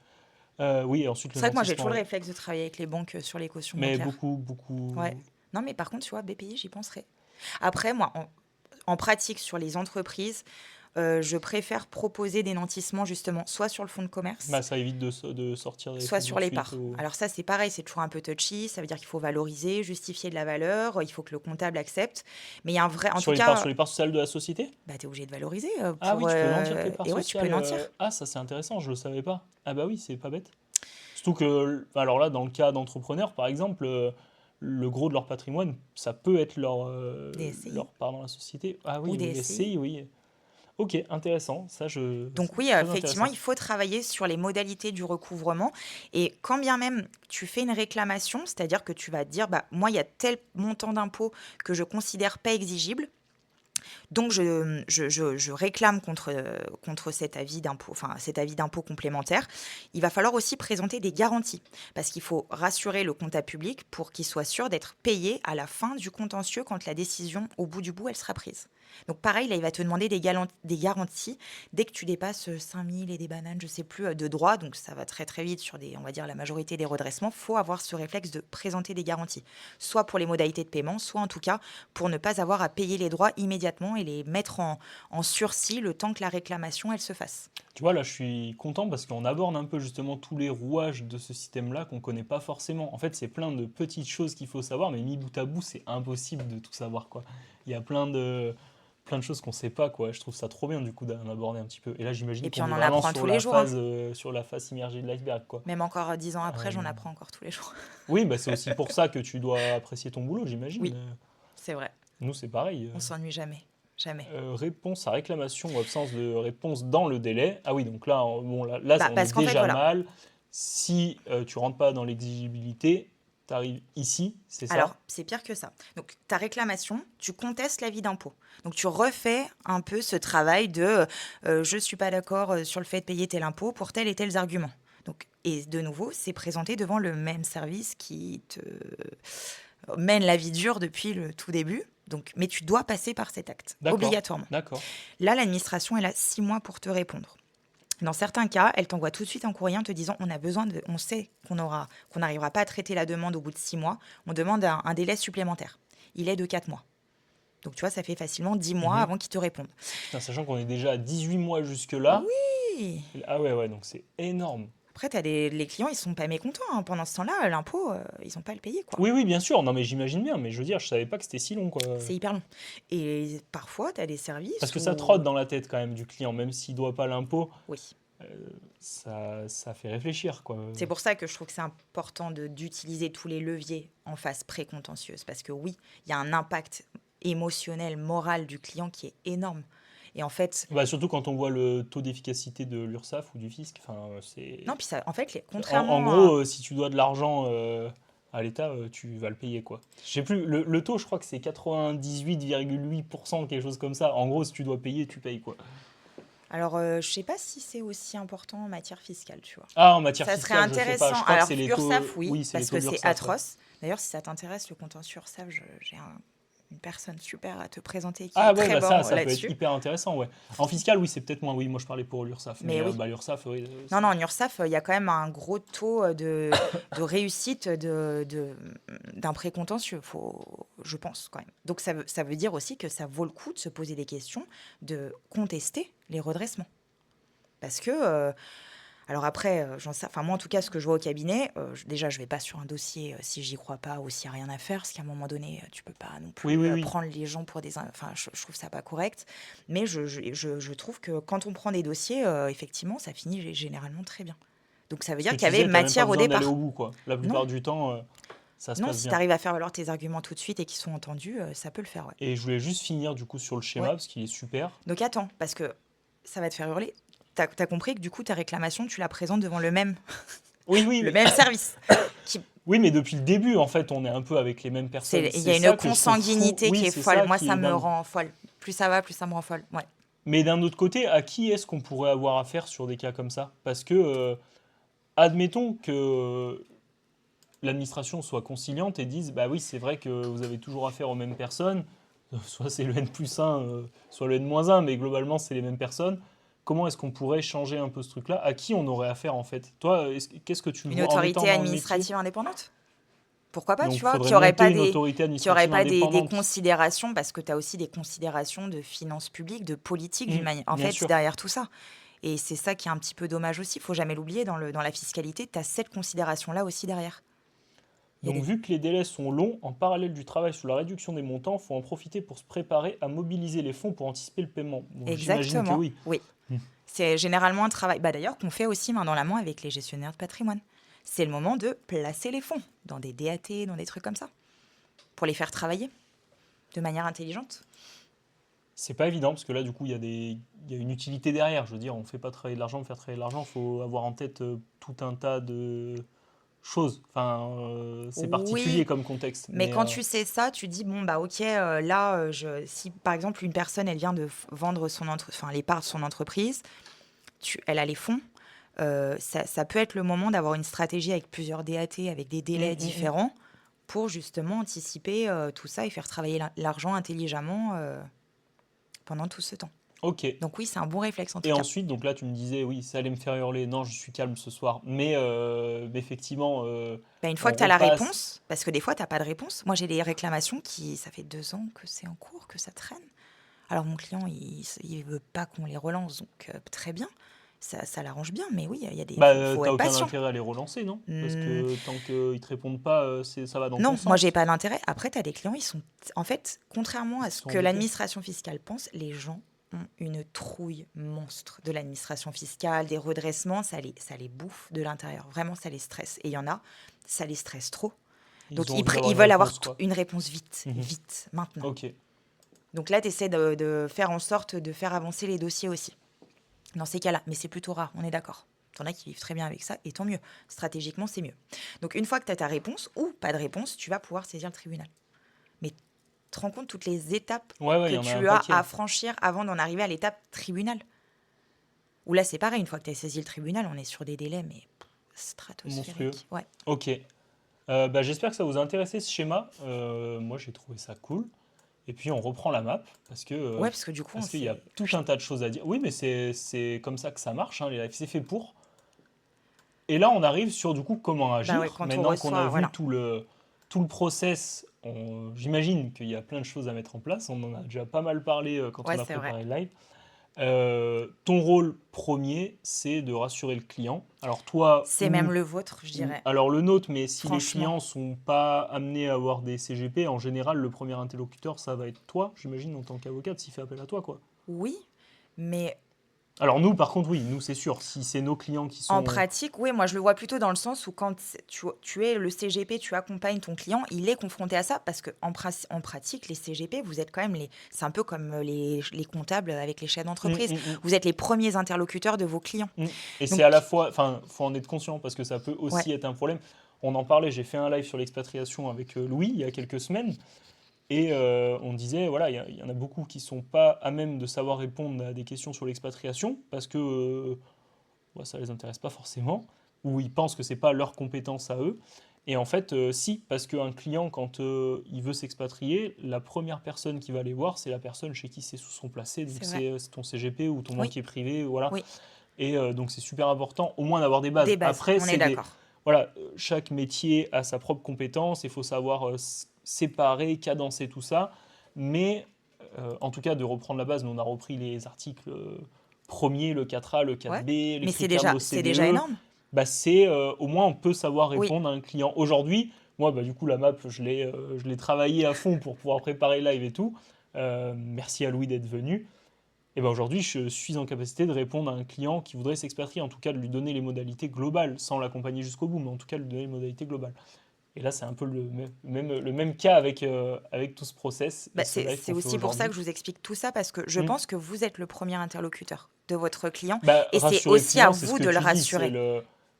Oui, et ensuite le C'est vrai que moi, j'ai nantissement, toujours le oui. réflexe de travailler avec les banques sur les cautions Mais bancaires. beaucoup, Ouais. beaucoup. Non, mais par contre, tu vois, BPI, j'y penserai. Après, moi, en pratique sur les entreprises, je préfère proposer des nantissements justement soit sur le fonds de commerce, Bah, ça évite de sortir des soit fonds tout sur de les suite. parts. Alors ça, c'est pareil, c'est toujours un peu touchy. Ça veut dire qu'il faut valoriser, justifier de la valeur, il faut que le comptable accepte. Mais il y a un vrai... En tout Sur cas, les parts sociales de la société? bah, tu es obligé de valoriser Ah oui, pour... tu peux nantir tes parts Et ouais, tu peux sociales. nantir. Ah, ça c'est intéressant, je le savais pas. Ah bah oui, c'est pas bête. Surtout que, alors là, dans le cas d'entrepreneurs, par exemple, le gros de leur patrimoine, ça peut être Des SCI leur part dans la société. Ah ou oui, des oui, SCI. SCI, oui. Ok, intéressant. Donc oui, C'est très effectivement, intéressant. il faut travailler sur les modalités du recouvrement. Et quand bien même tu fais une réclamation, c'est-à-dire que tu vas te dire, bah, moi, il y a tel montant d'impôt que je considère pas exigible, donc je réclame contre cet avis d'impôt, enfin cet avis d'impôt complémentaire. Il va falloir aussi présenter des garanties, parce qu'il faut rassurer le comptable public pour qu'il soit sûr d'être payé à la fin du contentieux quand la décision, au bout du bout, elle sera prise. Donc pareil, là, il va te demander des garanties dès que tu dépasses 5 000 et des bananes, je sais plus, de droits, donc ça va très très vite sur des, on va dire, la majorité des redressements. Il faut avoir ce réflexe de présenter des garanties, soit pour les modalités de paiement, soit en tout cas pour ne pas avoir à payer les droits immédiatement et les mettre en sursis le temps que la réclamation, elle se fasse. Tu vois, là, je suis content parce qu'on aborde un peu justement tous les rouages de ce système-là qu'on connaît pas forcément. En fait, c'est plein de petites choses qu'il faut savoir, mais mis bout à bout, c'est impossible de tout savoir, quoi. Il y a plein de choses qu'on sait pas, quoi. Je trouve ça trop bien, du coup, d'en aborder un petit peu. Et là, j'imagine Et puis qu'on on est en vraiment apprend tous les jours, hein. sur la face immergée de l'iceberg, quoi. Même encore 10 ans après, Euh, j'en apprends encore tous les jours. oui, bah, c'est aussi pour ça que tu dois apprécier ton boulot, j'imagine. Oui, c'est vrai. Nous, c'est pareil. On s'ennuie jamais. Jamais. Réponse à réclamation ou absence de réponse dans le délai. Ah oui, donc là, bon, là, Bah, on est parce qu'en fait, déjà voilà. mal. Si tu rentres pas dans l'exigibilité, tu arrives ici, c'est Alors, ça? c'est pire que ça. Donc, ta réclamation, tu contestes l'avis d'impôt. Donc, tu refais un peu ce travail de je ne suis pas d'accord sur le fait de payer tel impôt pour tels et tels arguments. Donc, et de nouveau, c'est présenté devant le même service qui te mène la vie dure depuis le tout début. Donc, mais tu dois passer par cet acte, D'accord, obligatoirement. d'accord. Là, l'administration, elle a 6 mois pour te répondre. Dans certains cas, elle t'envoie tout de suite un courrier en te disant on sait qu'on n'arrivera pas à traiter la demande au bout de 6 mois, on demande un délai supplémentaire. Il est de 4 mois. Donc tu vois, ça fait facilement 10 mois Mhm. avant qu'ils te répondent. Putain, sachant qu'on est déjà à 18 mois jusque-là. Oui. Ah ouais, ouais, donc c'est énorme. Après, les clients, ils sont pas mécontents, hein. Pendant ce temps-là, l'impôt, ils n'ont pas à le payer, quoi. Oui, oui, bien sûr. Non, mais j'imagine bien. Mais je veux dire, je savais pas que c'était si long, quoi. C'est hyper long. Et parfois, tu as des Parce services que ça trotte où... dans la tête quand même du client, même s'il doit pas l'impôt, Oui. euh, ça fait réfléchir, quoi. C'est pour ça que je trouve que c'est important d'utiliser tous les leviers en phase pré-contentieuse. Parce que oui, il y a un impact émotionnel, moral du client qui est énorme. Et en fait, Bah, surtout quand on voit le taux d'efficacité de l'URSSAF ou du fisc. Enfin, non, puis ça, en fait, En contrairement à... gros, si tu dois de l'argent à l'État, tu vas le payer, quoi. Je sais plus, le taux, je crois que c'est 98,8%, quelque chose comme ça. En gros, si tu dois payer, tu payes, quoi. Alors, je sais pas si c'est aussi important en matière fiscale, tu vois. Ah, en matière Ça serait fiscale, je sais pas. intéressant. Je crois que Alors, c'est les taux. URSSAF, oui, Oui, c'est les parce taux que de c'est l'URSSAF, ouais. atroce. D'ailleurs, si ça t'intéresse, le contentieux URSSAF, j'ai une personne super à te présenter qui Ah est ouais, très bah bon ça peut être là-dessus. hyper intéressant, ouais. En fiscal, oui, c'est peut-être moins. Oui, moi je parlais pour l'URSSAF, Mais mais oui. bah, l'URSSAF, oui. Non, non, en URSSAF, il y a quand même un gros taux de réussite d'un précontentieux, je pense quand même. Donc ça veut dire aussi que ça vaut le coup de se poser des questions, de contester les redressements. Parce que, alors après, enfin moi en tout cas, ce que je vois au cabinet, déjà je vais pas sur un dossier si j'y crois pas ou s'il n'y a rien à faire, parce qu'à un moment donné, tu peux pas non Oui, plus oui, oui. prendre les gens pour des... Enfin, je trouve ça pas correct. Mais je trouve que quand on prend des dossiers, effectivement, ça finit généralement très bien. Donc ça veut Ce que dire qu'il tu y avait disais, t'as même pas matière au besoin d'aller au départ. bout, quoi. La Non, plupart du temps, ça se non, passe si tu bien. arrives à faire valoir tes arguments tout de suite et qu'ils sont entendus, ça peut le faire, ouais. Et je voulais juste finir du coup sur le schéma, Ouais. parce qu'il est super. Donc attends, parce que ça va te faire hurler. T'as compris que du coup, ta réclamation, tu la présentes devant le même, Oui, oui, le oui. même service. Oui, mais depuis le début, en fait, on est un peu avec les mêmes personnes. Il y C'est a une ça que je trouve fou. consanguinité qui Oui, est c'est folle. ça Moi, qui ça est me dingue. rend folle. Plus ça va, plus ça me rend folle. Ouais. Mais d'un autre côté, à qui est-ce qu'on pourrait avoir affaire sur des cas comme ça? Parce que, admettons que l'administration soit conciliante et dise, bah oui, c'est vrai que vous avez toujours affaire aux mêmes personnes, soit c'est le N+1, soit le N-1, mais globalement, c'est les mêmes personnes. Comment est-ce qu'on pourrait changer un peu ce truc-là? À qui on aurait affaire, en fait? Toi, qu'est-ce que tu Une vois en étant autorité dans le métier? administrative indépendante? Pourquoi pas, tu Donc, vois, faudrait monter une autorité qui aurait administrative pas des indépendante. considérations, parce que tu as aussi des considérations de finances publiques, de politique, d'une manière, en Bien fait, sûr. derrière tout ça. Et c'est ça qui est un petit peu dommage aussi. Il faut jamais l'oublier, dans la fiscalité, tu as cette considération-là aussi derrière. Il y a Donc, des... vu que les délais sont longs, en parallèle du travail sur la réduction des montants, il faut en profiter pour se préparer à mobiliser les fonds pour anticiper le paiement. Donc, j'imagine que Exactement, oui. oui. Hmm. C'est généralement un travail, bah, d'ailleurs, qu'on fait aussi main dans la main avec les gestionnaires de patrimoine. C'est le moment de placer les fonds dans des DAT, dans des trucs comme ça, pour les faire travailler de manière intelligente. C'est pas évident parce que là, du coup, il y a une utilité derrière. Je veux dire, on fait pas travailler de l'argent pour faire travailler de l'argent. Il faut avoir en tête tout un tas de choses. Enfin, c'est particulier Oui, comme contexte. mais Mais quand tu sais ça, tu dis, bon, bah ok, là, si par exemple une personne, elle vient de vendre les parts de son entreprise, elle a les fonds, ça peut être le moment d'avoir une stratégie avec plusieurs DAT, avec des délais différents, pour justement anticiper tout ça et faire travailler l'argent intelligemment pendant tout ce temps. ok. Donc oui, c'est un bon réflexe en tout Et cas. ensuite, donc là, tu me disais, oui, ça allait me faire hurler. Non, je suis calme ce soir. Mais effectivement, Bah, une fois on que tu as la repasse. réponse, parce que des fois, tu n'as pas de réponse. Moi, j'ai des réclamations ça fait 2 ans que c'est en cours, que ça traîne. Alors mon client, il veut pas qu'on les relance, donc très bien, ça l'arrange bien, mais oui, Bah, faut t'as être aucun patient. intérêt à les relancer, non? Parce Hmm, que tant qu'ils te répondent pas, ça va dans ton non, moi j'ai sens. pas d'intérêt. Après, tu as des clients, en fait, contrairement à Ils ce sont que embêtés. l'administration fiscale pense, les gens ont une trouille monstre de l'administration fiscale, des redressements, ça les bouffe de l'intérieur. Vraiment, ça les stresse. Et il y en a, ça les stresse trop. Ils Donc ont envie d'avoir ils une veulent avoir réponse, quoi. une réponse vite, Mhm. vite, maintenant. Ok. Donc là, tu essaies de faire en sorte de faire avancer les dossiers aussi, dans ces cas-là. Mais c'est plutôt rare, on est d'accord. T'en as qui vivent très bien avec ça, et tant mieux. Stratégiquement, c'est mieux. Donc une fois que tu as ta réponse, ou pas de réponse, tu vas pouvoir saisir le tribunal. Mais tu te rends compte toutes les étapes Ouais, ouais, que il y en a un tu as à paquet. franchir avant d'en arriver à l'étape tribunal. Où là, c'est pareil, une fois que tu as saisi le tribunal, on est sur des délais, mais Monstrueux. stratosphériques. Ouais. Ok. Bah, j'espère que ça vous a intéressé ce schéma. Moi, j'ai trouvé ça cool. Et puis, on reprend la map Ouais, parce que du coup, parce qu'il y a tout un tas de choses à dire. Oui, mais c'est comme ça que ça marche, hein, les lives, c'est fait pour. Et là, on arrive sur du coup comment bah ouais, agir. quand on Maintenant qu'on a reçoit, vu voilà. tout le process, j'imagine qu'il y a plein de choses à mettre en place. On en a déjà pas mal parlé quand Ouais, on a c'est vrai. préparé le live. Ton rôle premier, c'est de rassurer le client. Alors toi, C'est même le vôtre, je ou dirais. alors le nôtre, mais si les Franchement. clients sont pas amenés à avoir des CGP, en général, le premier interlocuteur, ça va être toi, j'imagine, en tant qu'avocate, s'il fait appel à toi, quoi. Oui, mais Alors nous, par contre, oui, nous, c'est sûr, si c'est nos clients qui en sont... pratique, oui, moi je le vois plutôt dans le sens où quand tu es le CGP, tu accompagnes ton client, il est confronté à ça parce que en pratique, les CGP, vous êtes quand même c'est un peu comme les comptables avec les chefs Hum, d'entreprise. hum, hum, Vous êtes les premiers interlocuteurs de vos clients. hum. Et c'est Donc, à la fois, enfin, faut en être conscient parce que ça peut ouais, aussi être un problème. On en parlait, j'ai fait un live sur l'expatriation avec Louis il y a quelques semaines. Et on disait, voilà, il y en a beaucoup qui sont pas à même de savoir répondre à des questions sur l'expatriation parce que bah, ça les intéresse pas forcément, ou ils pensent que c'est pas leur compétence à eux. Et en fait, si, parce qu'un client, quand il veut s'expatrier, la première personne qui va aller voir, c'est la personne chez qui ses sous sont placés. Donc c'est vrai. c'est ton CGP ou ton Oui, banquier privé, voilà. oui, Et donc c'est super important, au moins d'avoir des bases. des bases, Après, on est c'est des, d'accord. voilà, chaque métier a sa propre compétence. Il faut savoir séparer, cadencer tout ça. Mais en tout cas, de reprendre la base, nous on a repris les articles premiers, le 4A, le Ouais, 4B, les mais critères de c'est déjà l'OCDE. énorme. Bah, c'est au moins on peut savoir Oui, répondre à un client. Aujourd'hui, moi, bah, du coup, la map, je l'ai travaillé à fond pour pouvoir préparer le live et tout. Merci à Louis d'être venu. Et ben aujourd'hui, je suis en capacité de répondre à un client qui voudrait s'expatrier, en tout cas de lui donner les modalités globales, sans l'accompagner jusqu'au bout, mais en tout cas de lui donner les modalités globales. Et là, c'est un peu le même cas avec tout ce process et bah, ce live c'est qu'on fait aussi pour ça que aujourd'hui. je vous explique tout ça parce que je Hmm. pense que vous êtes le premier interlocuteur de votre client Bah, et c'est rassurer le aussi à client, c'est ce vous que de le tu dis, c'est rassurer.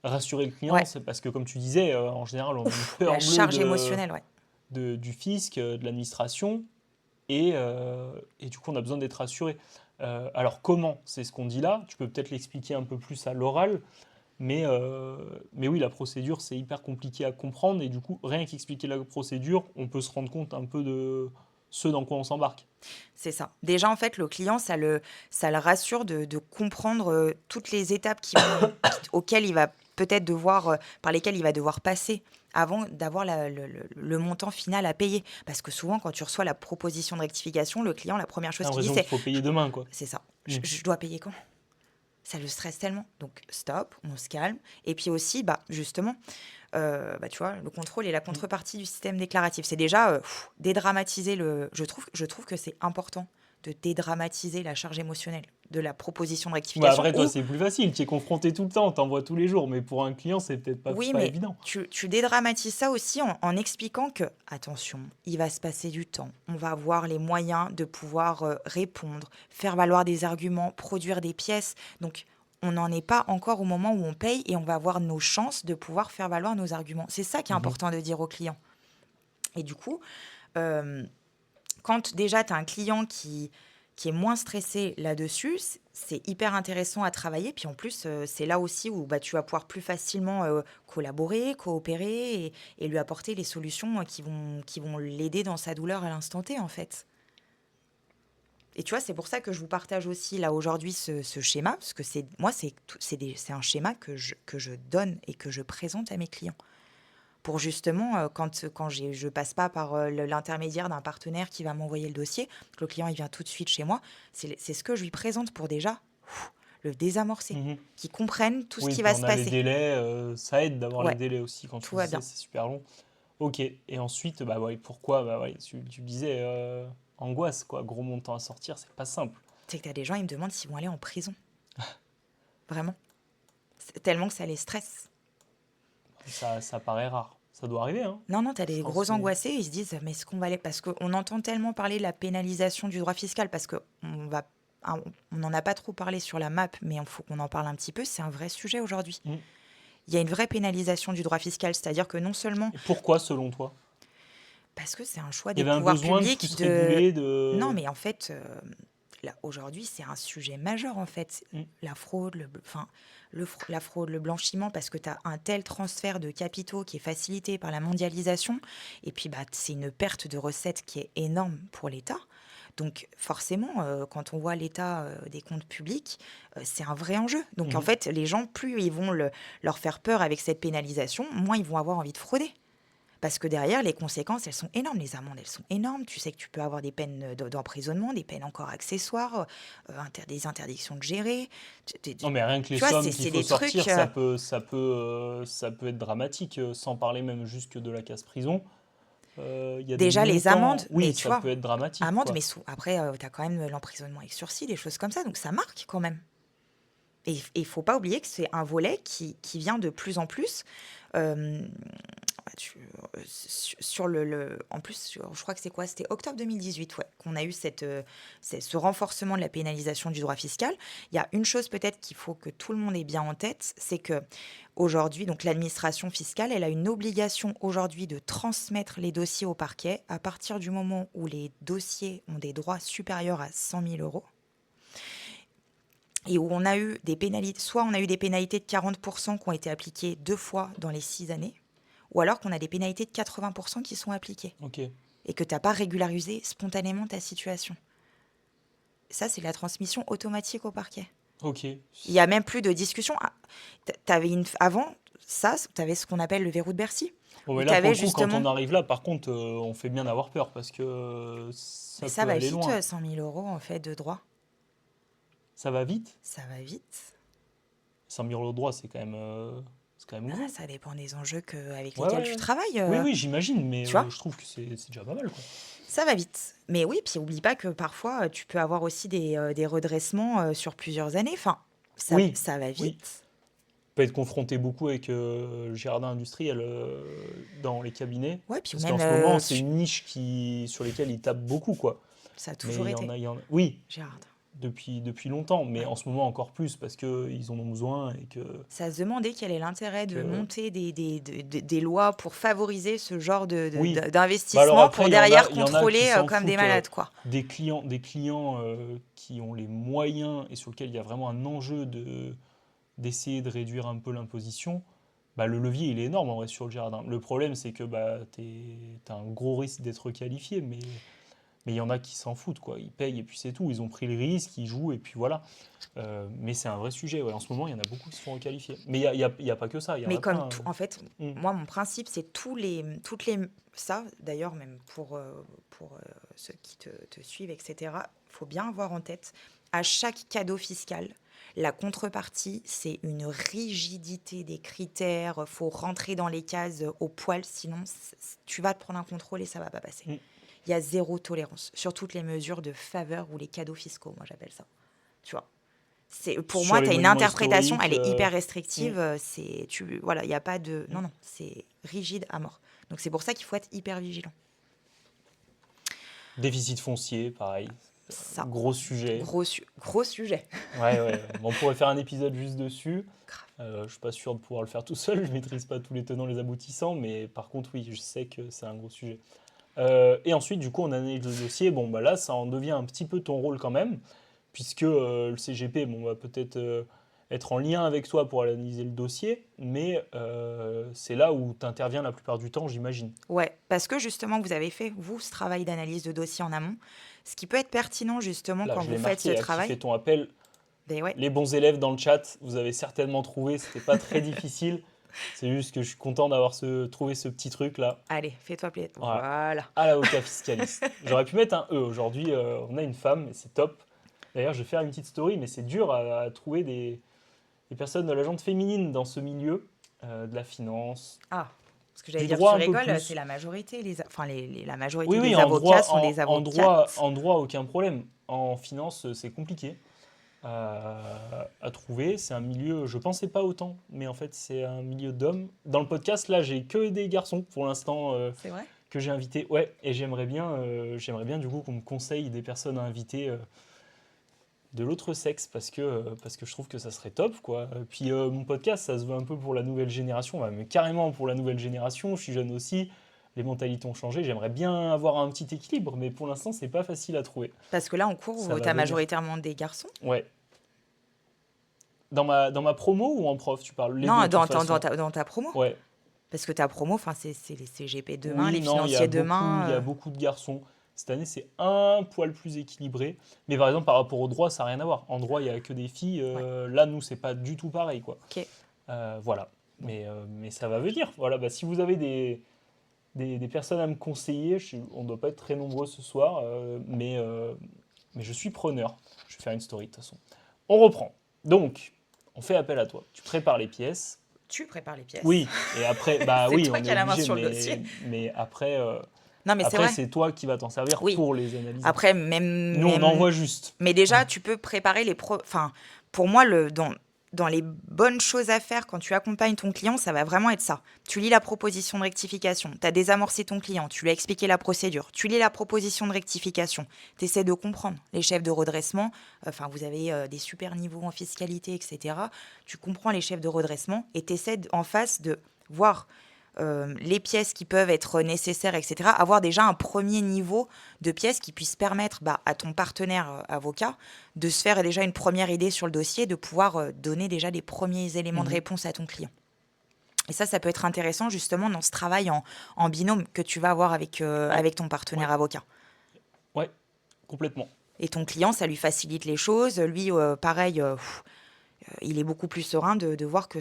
rassurer le client, Ouais, c'est parce que, comme tu disais, en général, on a une peur la bleue charge émotionnelle, ouais. du fisc, de l'administration, et du coup, on a besoin d'être rassuré. Alors, comment? C'est ce qu'on dit là. Tu peux peut-être l'expliquer un peu plus à l'oral, mais oui, la procédure, c'est hyper compliqué à comprendre, et du coup, rien qu'expliquer la procédure, on peut se rendre compte un peu de ce dans quoi on s'embarque. C'est ça. Déjà, en fait, le client, ça le rassure de comprendre toutes les étapes auxquelles il va peut-être devoir, par lesquelles il va devoir passer avant d'avoir le montant final à payer. Parce que souvent, quand tu reçois la proposition de rectification, le client, la première T'as chose qu'il dit, l'impression qu'il c'est faut payer demain, quoi. c'est ça. Mm. Je dois payer quand? Ça le stresse tellement. Donc, stop, on se calme. Et puis aussi, bah, justement, bah, tu vois, le contrôle et la Mm. contrepartie du système déclaratif. C'est déjà dédramatiser le. Je trouve que c'est important de dédramatiser la charge émotionnelle de la proposition de Bah rectification. après, toi, Ou, c'est plus facile. Tu es confronté tout le temps, t'en vois tous les jours. Mais pour un client, c'est peut-être oui, pas mais évident. tu dédramatises ça aussi en expliquant que, attention, il va se passer du temps. On va avoir les moyens de pouvoir répondre, faire valoir des arguments, produire des pièces. Donc, on n'en est pas encore au moment où on paye et on va avoir nos chances de pouvoir faire valoir nos arguments. C'est ça qui est Mhm. important de dire au client. Et du coup, euh, quand déjà tu as un client qui est moins stressé là-dessus, c'est hyper intéressant à travailler. Puis en plus, c'est là aussi où bah, tu vas pouvoir plus facilement collaborer, coopérer et lui apporter les solutions qui vont l'aider dans sa douleur à l'instant T, en fait. Et tu vois, c'est pour ça que je vous partage aussi là aujourd'hui ce schéma, parce que moi, c'est un schéma que je donne et que je présente à mes clients pour justement, quand je passe pas par l'intermédiaire d'un partenaire qui va m'envoyer le dossier, que le client il vient tout de suite chez moi, c'est ce que je lui présente pour déjà le désamorcer, Mhm. qu'il comprenne tout ce Oui, qui puis va on se a les passer. délais. Ça aide d'avoir les Ouais, délais aussi. Quand tu tout le va disais, bien. c'est super long. Ok. Et ensuite, bah ouais, pourquoi? Bah ouais, tu disais angoisse, quoi. Gros montant à sortir, c'est pas simple. C'est que tu as des gens, ils me demandent s'ils vont aller en prison. Vraiment. C'est tellement que ça les stresse. Ça paraît rare. Ça doit arriver, hein, Non, non, tu as je des pense, gros mais... angoissés, ils se disent, mais est-ce qu'on va aller. Parce qu'on entend tellement parler de la pénalisation du droit fiscal, parce on n'en a pas trop parlé sur la map, mais il faut qu'on en parle un petit peu. C'est un vrai sujet aujourd'hui. Mm. Il y a une vraie pénalisation du droit fiscal, c'est-à-dire que non seulement Et pourquoi, selon toi? parce que c'est un choix Il y des avait un pouvoirs besoin de publics plus de... réguler, Non, de... mais en fait, là, aujourd'hui, c'est un sujet majeur, en fait. Mm. La fraude, la fraude, le blanchiment, parce que tu as un tel transfert de capitaux qui est facilité par la mondialisation, et puis bah, c'est une perte de recettes qui est énorme pour l'État. Donc forcément, quand on voit l'état des comptes publics, c'est un vrai enjeu. Donc en Mhm. fait, les gens, plus ils vont leur faire peur avec cette pénalisation, moins ils vont avoir envie de frauder. Parce que derrière, les conséquences, elles sont énormes. Les amendes, elles sont énormes. Tu sais que tu peux avoir des peines d'emprisonnement, des peines encore accessoires, des interdictions de gérer. Non, mais rien que les Tu vois, sommes qu'il c'est faut des trucs. sortir, ça peut être dramatique, sans parler même juste que de la casse-prison. Il y a des Déjà, les amendes, montants, mais oui, tu ça vois, peut être dramatique, amendes, quoi. mais après, tu as quand même l'emprisonnement avec sursis, des choses comme ça. Donc ça marque quand même. Et il faut pas oublier que c'est un volet qui vient de plus en plus. euh, sur en plus, je crois que c'est quoi? C'était octobre 2018, ouais, qu'on a eu ce renforcement de la pénalisation du droit fiscal. Il y a une chose peut-être qu'il faut que tout le monde ait bien en tête, c'est que aujourd'hui, donc l'administration fiscale, elle a une obligation aujourd'hui de transmettre les dossiers au parquet à partir du moment où les dossiers ont des droits supérieurs à 100 000 euros et où on a eu des pénalités, soit on a eu des pénalités de 40% qui ont été appliquées 2 fois dans les 6 années, ou alors qu'on a des pénalités de 80% qui sont appliquées Ok, et que tu n'as pas régularisé spontanément ta situation. Ça, c'est la transmission automatique au parquet. ok. Il n'y a même plus de discussion. Ah, avant, ça, tu avais ce qu'on appelle le verrou de Bercy, Bon, où mais tu là, pour avais le coup, quand justement, on arrive là, par contre, on fait bien d'avoir peur, parce que mais ça ça peut va aller vite, loin. 100 000 euros en fait de droit. Ça va vite. Ça va vite. 100 000 euros de droit, c'est quand même Ah, gros. ça dépend des enjeux avec Ouais, lesquels ouais, tu ouais. travailles. Oui, oui, j'imagine, mais Tu vois. je trouve que c'est déjà pas mal, quoi. Ça va vite. Mais oui, puis oublie pas que parfois, tu peux avoir aussi des redressements sur plusieurs années. Enfin, Oui, ça va oui. vite. Peut être confronté beaucoup avec le jardin industriel dans les cabinets, Ouais, puis parce même, qu'en ce moment, c'est une niche sur lesquelles ils tapent beaucoup, quoi. ça a Mais toujours été, Oui, Gérard. depuis longtemps, mais Ouais. en ce moment encore plus parce qu'ils en ont besoin et que... Ça se demandait quel est l'intérêt de que... monter des lois pour favoriser ce genre Oui. Bah alors d'investissement après, pour derrière il y en a qui contrôler s'en comme des foutent. malades, quoi. Des clients qui ont les moyens et sur lesquels il y a vraiment un enjeu d'essayer de réduire un peu l'imposition, bah, le levier il est énorme en vrai sur le jardin. Le problème c'est que bah, t'as un gros risque d'être qualifié, mais il y en a qui s'en foutent, quoi. Ils payent et puis c'est tout. Ils ont pris le risque, ils jouent et puis voilà. Mais c'est un vrai sujet. Ouais. En ce moment, il y en a beaucoup qui se font requalifier. Mais il y a pas que ça. Il y en Mais a comme plein. tout, en fait, Mm. moi, mon principe, c'est ça, d'ailleurs, même pour ceux qui te suivent, etc., faut bien avoir en tête, à chaque cadeau fiscal, la contrepartie, c'est une rigidité des critères, faut rentrer dans les cases au poil, sinon tu vas te prendre un contrôle et ça va pas passer. Mm. Il y a zéro tolérance sur toutes les mesures de faveur ou les cadeaux fiscaux, moi j'appelle ça. Tu vois. Pour Sur moi, les tu as une monuments interprétation, historiques, elle est hyper mm, restrictive. Voilà, il n'y a pas de. mm. Non, non, c'est rigide à mort. Donc c'est pour ça qu'il faut être hyper vigilant. Déficit foncier, pareil. Ça, Gros sujet. gros sujet. Ouais, ouais. Bon, on pourrait faire un épisode juste dessus. Grave. Je suis pas sûr de pouvoir le faire tout seul. Je maîtrise pas tous les tenants, les aboutissants, mais par contre, oui, je sais que c'est un gros sujet. Et ensuite, du coup, on analyse le dossier. Bon, bah là, ça en devient un petit peu ton rôle quand même, puisque le CGP, bon, va peut-être être en lien avec toi pour analyser le dossier, mais c'est là où tu interviens la plupart du temps, j'imagine. Ouais, parce que justement, vous avez fait, vous, ce travail d'analyse de dossier en amont. Ce qui peut être pertinent, justement, Là, quand je vous l'ai faites ce marqué, à qui fait travail. ton appel. Ben ouais, Les bons élèves dans le chat, vous avez certainement trouvé, c'était pas très difficile. C'est juste que je suis content d'avoir trouvé ce petit truc là. allez, fais-toi plaisir. Voilà. Voilà. À l'avocat fiscaliste. J'aurais pu mettre un E. Aujourd'hui, on a une femme et c'est top. D'ailleurs, je vais faire une petite story, mais c'est dur à trouver des personnes de la gente féminine dans ce milieu, de la finance, Ah, parce que j'allais du dire, droit tu un peu rigoles, c'est plus. la majorité. La Oui, majorité oui, des avocats sont en, des avocates. en droit, aucun problème. En finance, c'est compliqué à trouver. C'est un milieu, je pensais pas autant, mais en fait, c'est un milieu d'hommes. Dans le podcast, là, j'ai que des garçons pour l'instant C'est vrai? que j'ai invités. Ouais, et j'aimerais bien du coup qu'on me conseille des personnes à inviter de l'autre sexe parce que je trouve que ça serait top, quoi. Puis mon podcast, ça se veut un peu pour la nouvelle génération, ouais, mais carrément pour la nouvelle génération. Je suis jeune aussi. Les mentalités ont changé. J'aimerais bien avoir un petit équilibre, mais pour l'instant, c'est pas facile à trouver. Parce que là, en cours, Ça va tu as venir. majoritairement des garçons. Ouais. Dans ma promo ou en prof, tu parles les deux Non, de toute façon. dans ta promo. Ouais. Parce que ta promo, c'est les CGP demain, Oui, les non, financiers il y a demain. beaucoup de garçons. Cette année, c'est un poil plus équilibré. Mais par exemple, par rapport au droit, ça n'a rien à voir. En droit, il n'y a que des filles. Ouais, Là, nous, c'est pas du tout pareil, quoi. ok. Voilà. Bon. Mais ça va venir. Voilà, bah, si vous avez des personnes à me conseiller, on ne doit pas être très nombreux ce soir, mais je suis preneur. Je vais faire une story de toute façon. On reprend. Donc, on fait appel à toi. Tu prépares les pièces. Tu prépares les pièces. Oui, et après, bah C'est oui, toi on qui est as la main obligé, sur le dossier. mais après, Non, mais c'est après vrai. c'est toi qui vas t'en servir Oui. pour les analyser. Après, Nous, on envoie juste. mais déjà, tu peux préparer Enfin, pour moi, dans les bonnes choses à faire quand tu accompagnes ton client, ça va vraiment être ça. Tu lis la proposition de rectification, tu as désamorcé ton client, tu lui as expliqué la procédure, tu lis la proposition de rectification, tu essaies de comprendre les chefs de redressement, enfin vous avez des super niveaux en fiscalité, etc. Tu comprends les chefs de redressement et tu essaies en face de voir les pièces qui peuvent être nécessaires, etc. Avoir déjà un premier niveau de pièces qui puisse permettre à ton partenaire avocat de se faire déjà une première idée sur le dossier, de pouvoir donner déjà des premiers éléments de réponse à ton client. Et ça peut être intéressant justement dans ce travail en binôme que tu vas avoir avec ton partenaire avocat. Ouais, complètement. Et ton client, ça lui facilite les choses. Lui, pareil, il est beaucoup plus serein de voir que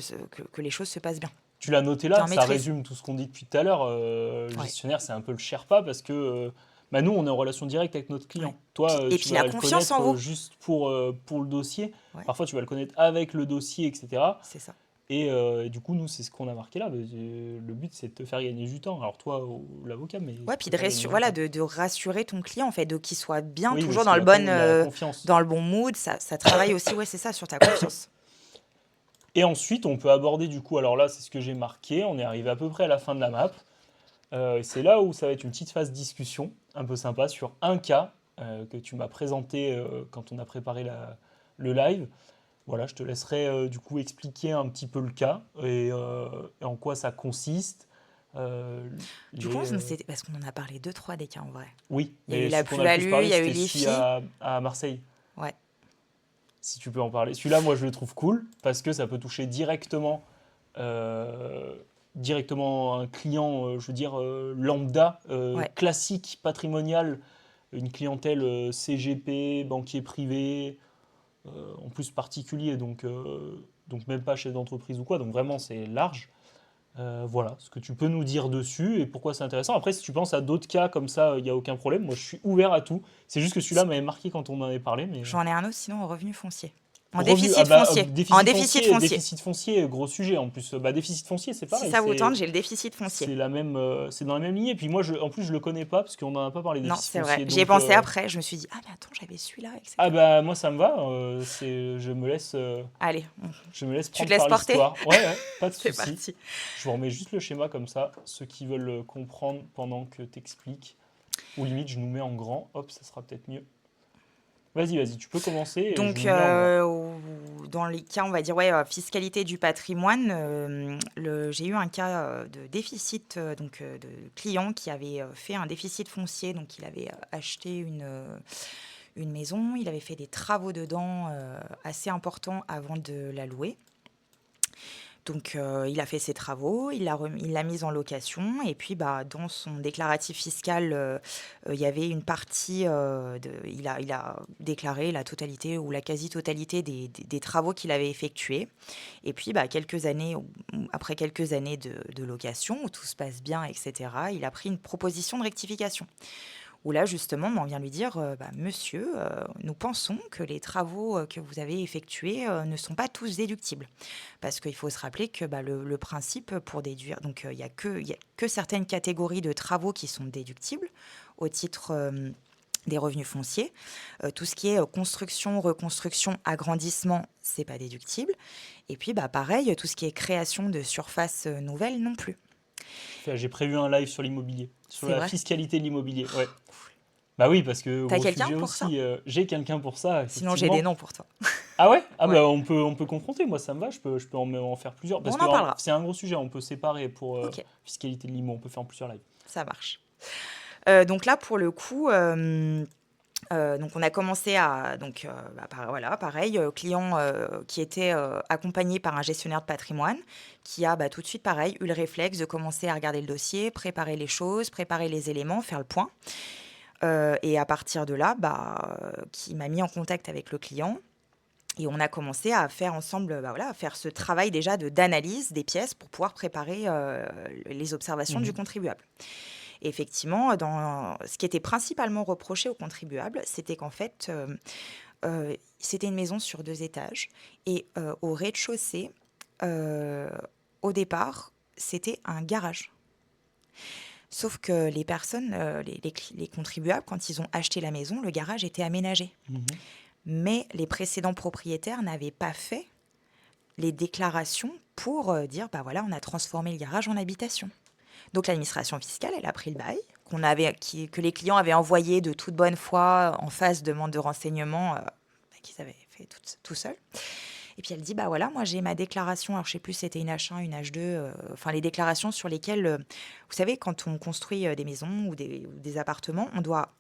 les choses se passent bien. Tu l'as noté T'es là, en ça maîtrise. résume tout ce qu'on dit depuis tout à l'heure. Le gestionnaire, c'est un peu le Sherpa parce que bah, nous, on est en relation directe avec notre client. Ouais. Toi, Et tu puis vas la le confiance connaître en vous. juste pour le dossier. Ouais. Parfois, tu vas le connaître avec le dossier, etc. C'est ça. Et du coup, nous, c'est ce qu'on a marqué là. Le but, c'est de te faire gagner du temps. Alors toi, l'avocat, mais... Ouais, puis te faire gagner du temps. de rassurer ton client, en fait, de qu'il soit bien, Oui, toujours parce dans qu'il y a la confiance. dans le bon mood. Ça travaille aussi, ouais, c'est ça, sur ta confiance. Et ensuite, on peut aborder du coup, alors là, c'est ce que j'ai marqué, on est arrivé à peu près à la fin de la map. C'est là où ça va être une petite phase discussion, un peu sympa, sur un cas que tu m'as présenté quand on a préparé le live. Voilà, je te laisserai du coup expliquer un petit peu le cas et en quoi ça consiste. euh, Du coup, les, euh, c'était parce qu'on en a parlé deux, trois des cas en vrai. Oui, Il y a eu mais la ce qu'on a le plus plus-value, il parlé, y a eu c'était celui l'IFI. à Marseille. Ouais. Si tu peux en parler. Celui-là, moi, je le trouve cool parce que ça peut toucher euh, directement un client, je veux dire, lambda, Ouais. classique, patrimonial, une clientèle CGP, banquier privé, en plus particulier, donc même pas chef d'entreprise ou quoi, donc vraiment c'est large. Voilà ce que tu peux nous dire dessus et pourquoi c'est intéressant. Après, si tu penses à d'autres cas comme ça, il n'y a aucun problème. Moi, je suis ouvert à tout. C'est juste que celui-là m'avait marqué quand on en avait parlé, mais J'en ai un autre, sinon en revenu foncier. En revenu, ah déficit bah, foncier. En déficit foncier. déficit foncier, gros sujet en plus. Bah, déficit foncier, c'est Si pareil, ça vous tente, j'ai le déficit foncier. c'est dans la même lignée. Puis moi, en plus, je le connais pas parce qu'on n'en a pas parlé Non, déficit c'est vrai. foncier. J'y ai Donc, pensé après. Je me suis dit, ah, mais attends, j'avais celui-là, ah etc. bah moi ça me va. Allez, Je me laisse tu te prendre laisses par porter. l'histoire. Ouais, ouais, pas de C'est souci. parti. Je vous remets juste le schéma comme ça, ceux qui veulent comprendre pendant que t'expliques. Ou limite, je nous mets en grand. Hop, ça sera peut-être mieux. Vas-y, tu peux commencer et je Donc, nous mets en grand. dans les cas, on va dire, ouais, fiscalité du patrimoine, j'ai eu un cas de déficit, de client qui avait fait un déficit foncier. Donc, il avait acheté une maison, il avait fait des travaux dedans assez importants avant de la louer. Donc, il a fait ses travaux, il l'a mise en location et puis, bah, dans son déclaratif fiscal, il y avait une partie, il a déclaré la totalité ou la quasi-totalité des travaux qu'il avait effectués et puis, bah, après quelques années de location où tout se passe bien et cetera, il a pris une proposition de rectification. Où là, justement, on vient lui dire, bah, monsieur, nous pensons que les travaux que vous avez effectués ne sont pas tous déductibles. Parce qu'il faut se rappeler que bah, le principe pour déduire, donc il y a que certaines catégories de travaux qui sont déductibles au titre des revenus fonciers. Tout ce qui est construction, reconstruction, agrandissement, c'est pas déductible. Et puis, bah, pareil, tout ce qui est création de surfaces nouvelles non plus. Enfin, j'ai prévu un live sur l'immobilier, sur C'est la vrai. fiscalité de l'immobilier. Ouais. Bah oui, parce que T'as gros quelqu'un sujet pour ça? aussi. J'ai quelqu'un pour ça, Sinon, j'ai des effectivement. noms pour toi. Ah ouais? Ah Ouais. bah on peut confronter, moi ça me va, je peux en faire plusieurs. Bon, Parce on que en parlera. c'est un gros sujet, on peut séparer pour Ok, fiscalité de l'IMO, on peut faire en plusieurs lives. ça marche. Donc là, pour le coup, donc on a commencé à voilà, pareil, client qui était accompagné par un gestionnaire de patrimoine qui a bah, tout de suite pareil eu le réflexe de commencer à regarder le dossier, préparer les choses, préparer les éléments, faire le point. Et à partir de là, bah, qui m'a mis en contact avec le client. Et on a commencé à faire ensemble, bah voilà, à faire ce travail déjà d'analyse des pièces pour pouvoir préparer les observations du Mhm. contribuable. Et effectivement, ce qui était principalement reproché aux contribuables, c'était qu'en fait, c'était une maison sur 2 étages. Et au rez-de-chaussée, euh, au départ, c'était un garage. Sauf que les personnes, les contribuables, quand ils ont acheté la maison, le garage était aménagé. Mhm. Mais les précédents propriétaires n'avaient pas fait les déclarations pour dire, bah voilà, on a transformé le garage en habitation. Donc l'administration fiscale, elle a pris le bail que les clients avaient envoyé de toute bonne foi en phase demande de renseignement qu'ils avaient fait tout seuls. Et puis elle dit, bah voilà, moi j'ai ma déclaration, alors je sais plus si c'était une H1, une H2, enfin les déclarations sur lesquelles, vous savez, quand on construit des maisons ou des appartements, on doit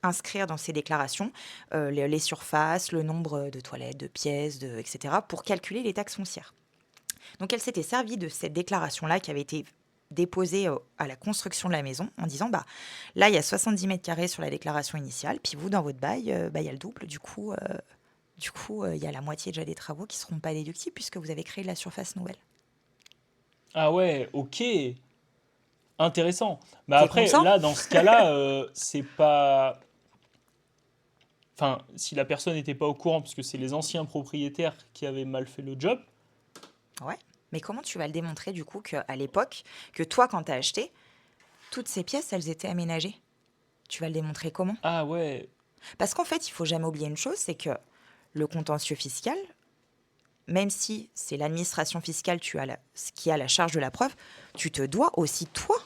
inscrire dans ces déclarations les surfaces, le nombre de toilettes, de pièces, etc., pour calculer les taxes foncières. Donc elle s'était servie de cette déclaration-là qui avait été déposée à la construction de la maison en disant, bah là il y a 70 mètres carrés sur la déclaration initiale, puis vous dans votre bail, bah, il y a le double, du coup, il y a la moitié déjà des travaux qui ne seront pas déductibles puisque vous avez créé de la surface nouvelle. Ah ouais, ok, intéressant. Bah T'es après, content? là, dans ce cas-là, c'est pas... Enfin, si la personne n'était pas au courant, parce que c'est les anciens propriétaires qui avaient mal fait le job. Ouais. Mais comment tu vas le démontrer du coup qu'à l'époque, que toi quand tu as acheté, toutes ces pièces, elles étaient aménagées? Tu vas le démontrer comment? Ah ouais, Parce qu'en fait, il faut jamais oublier une chose, c'est que le contentieux fiscal, même si c'est l'administration fiscale qui a la charge de la preuve, tu te dois aussi, toi,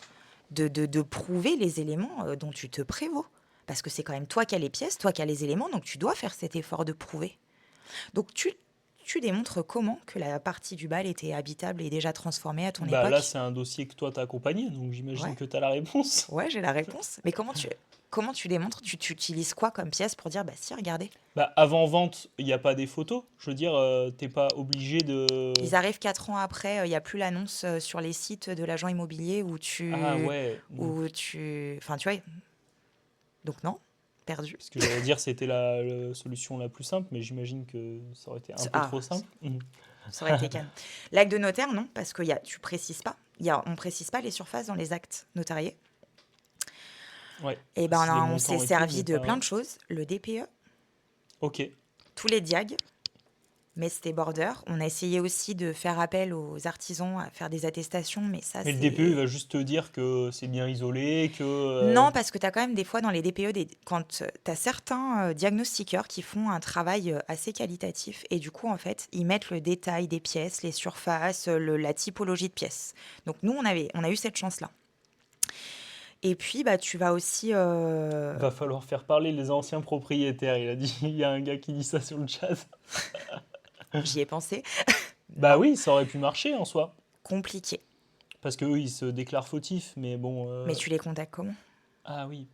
de prouver les éléments dont tu te prévaux. Parce que c'est quand même toi qui as les pièces, toi qui as les éléments, donc tu dois faire cet effort de prouver. Donc tu démontres comment que la partie du bal était habitable et déjà transformée à ton Bah là, époque. c'est un dossier que toi t'as accompagné, donc j'imagine Ouais, que t'as la réponse. ouais, j'ai la réponse. Mais comment tu démontres? Tu utilises quoi comme pièce pour dire, bah si, regardez. Bah avant vente, il n'y a pas des photos. Je veux dire, t'es pas obligé de. Ils arrivent 4 ans après, il n'y a plus l'annonce sur les sites de l'agent immobilier Ah ouais. Enfin, tu vois, donc non, perdu. Parce que j'allais dire c'était la solution la plus simple, mais j'imagine que ça aurait été un peu Ah, trop simple. Mhm. ça aurait été calme. L'acte de notaire, non, parce que tu précises pas. On précise pas les surfaces dans les actes notariés. Ouais, Et ben, précise les on s'est montants et tout, servi mais de plein pas. de choses. Le DPE, Ok. tous les diags, mais c'était border. On a essayé aussi de faire appel aux artisans à faire des attestations, mais ça, Mais le DPE, il c'est... va juste te dire que c'est bien isolé, que. Non, parce que tu as quand même des fois dans les DPE, quand tu as certains diagnostiqueurs qui font un travail assez qualitatif et du coup, en fait, ils mettent le détail des pièces, les surfaces, la typologie de pièces. Donc nous, on a eu cette chance-là. Et puis, bah, tu vas aussi... Va falloir faire parler les anciens propriétaires. Il a dit, il y a un gars qui dit ça sur le chat. J'y ai pensé. Bah Non, oui, ça aurait pu marcher en soi. compliqué. Parce qu'eux, ils se déclarent fautifs, mais bon. Mais tu les contactes comment? Ah oui.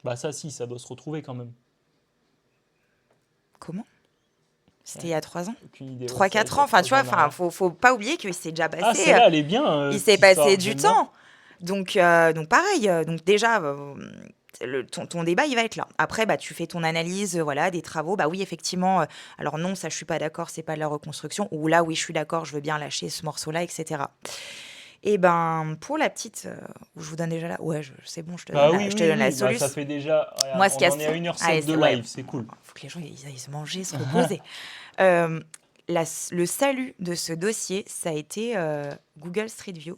Bah ça, si, ça doit se retrouver quand même. Comment? C'était il Ouais, y a 3 ans? aucune idée. Ouais, Trois ça, il quatre y a ans. Enfin, tu 3 ans vois, en enfin, arrière. faut pas oublier qu'il s'est déjà Ah, passé... celle-là, elle est bien, il s'est cette passé histoire. du J'aime bien. temps. Donc pareil, donc déjà, ton débat, il va être là. Après, bah, tu fais ton analyse, voilà, des travaux. Bah oui, effectivement, alors non, ça, je suis pas d'accord, c'est pas de la reconstruction. Ou là, oui, je suis d'accord, je veux bien lâcher ce morceau-là, etc. Et ben, pour la petite, où je vous donne déjà là, ouais, c'est bon, Bah oui, je te oui, donne la oui. Bah ça soluce. fait déjà. Regarde, Moi, ce on qu'il y a... en est à 1h07 Allez, de ouais, live, c'est cool. faut que les gens, ils aillent se manger, se reposer. Euh, le salut de ce dossier, ça a été Google Street View.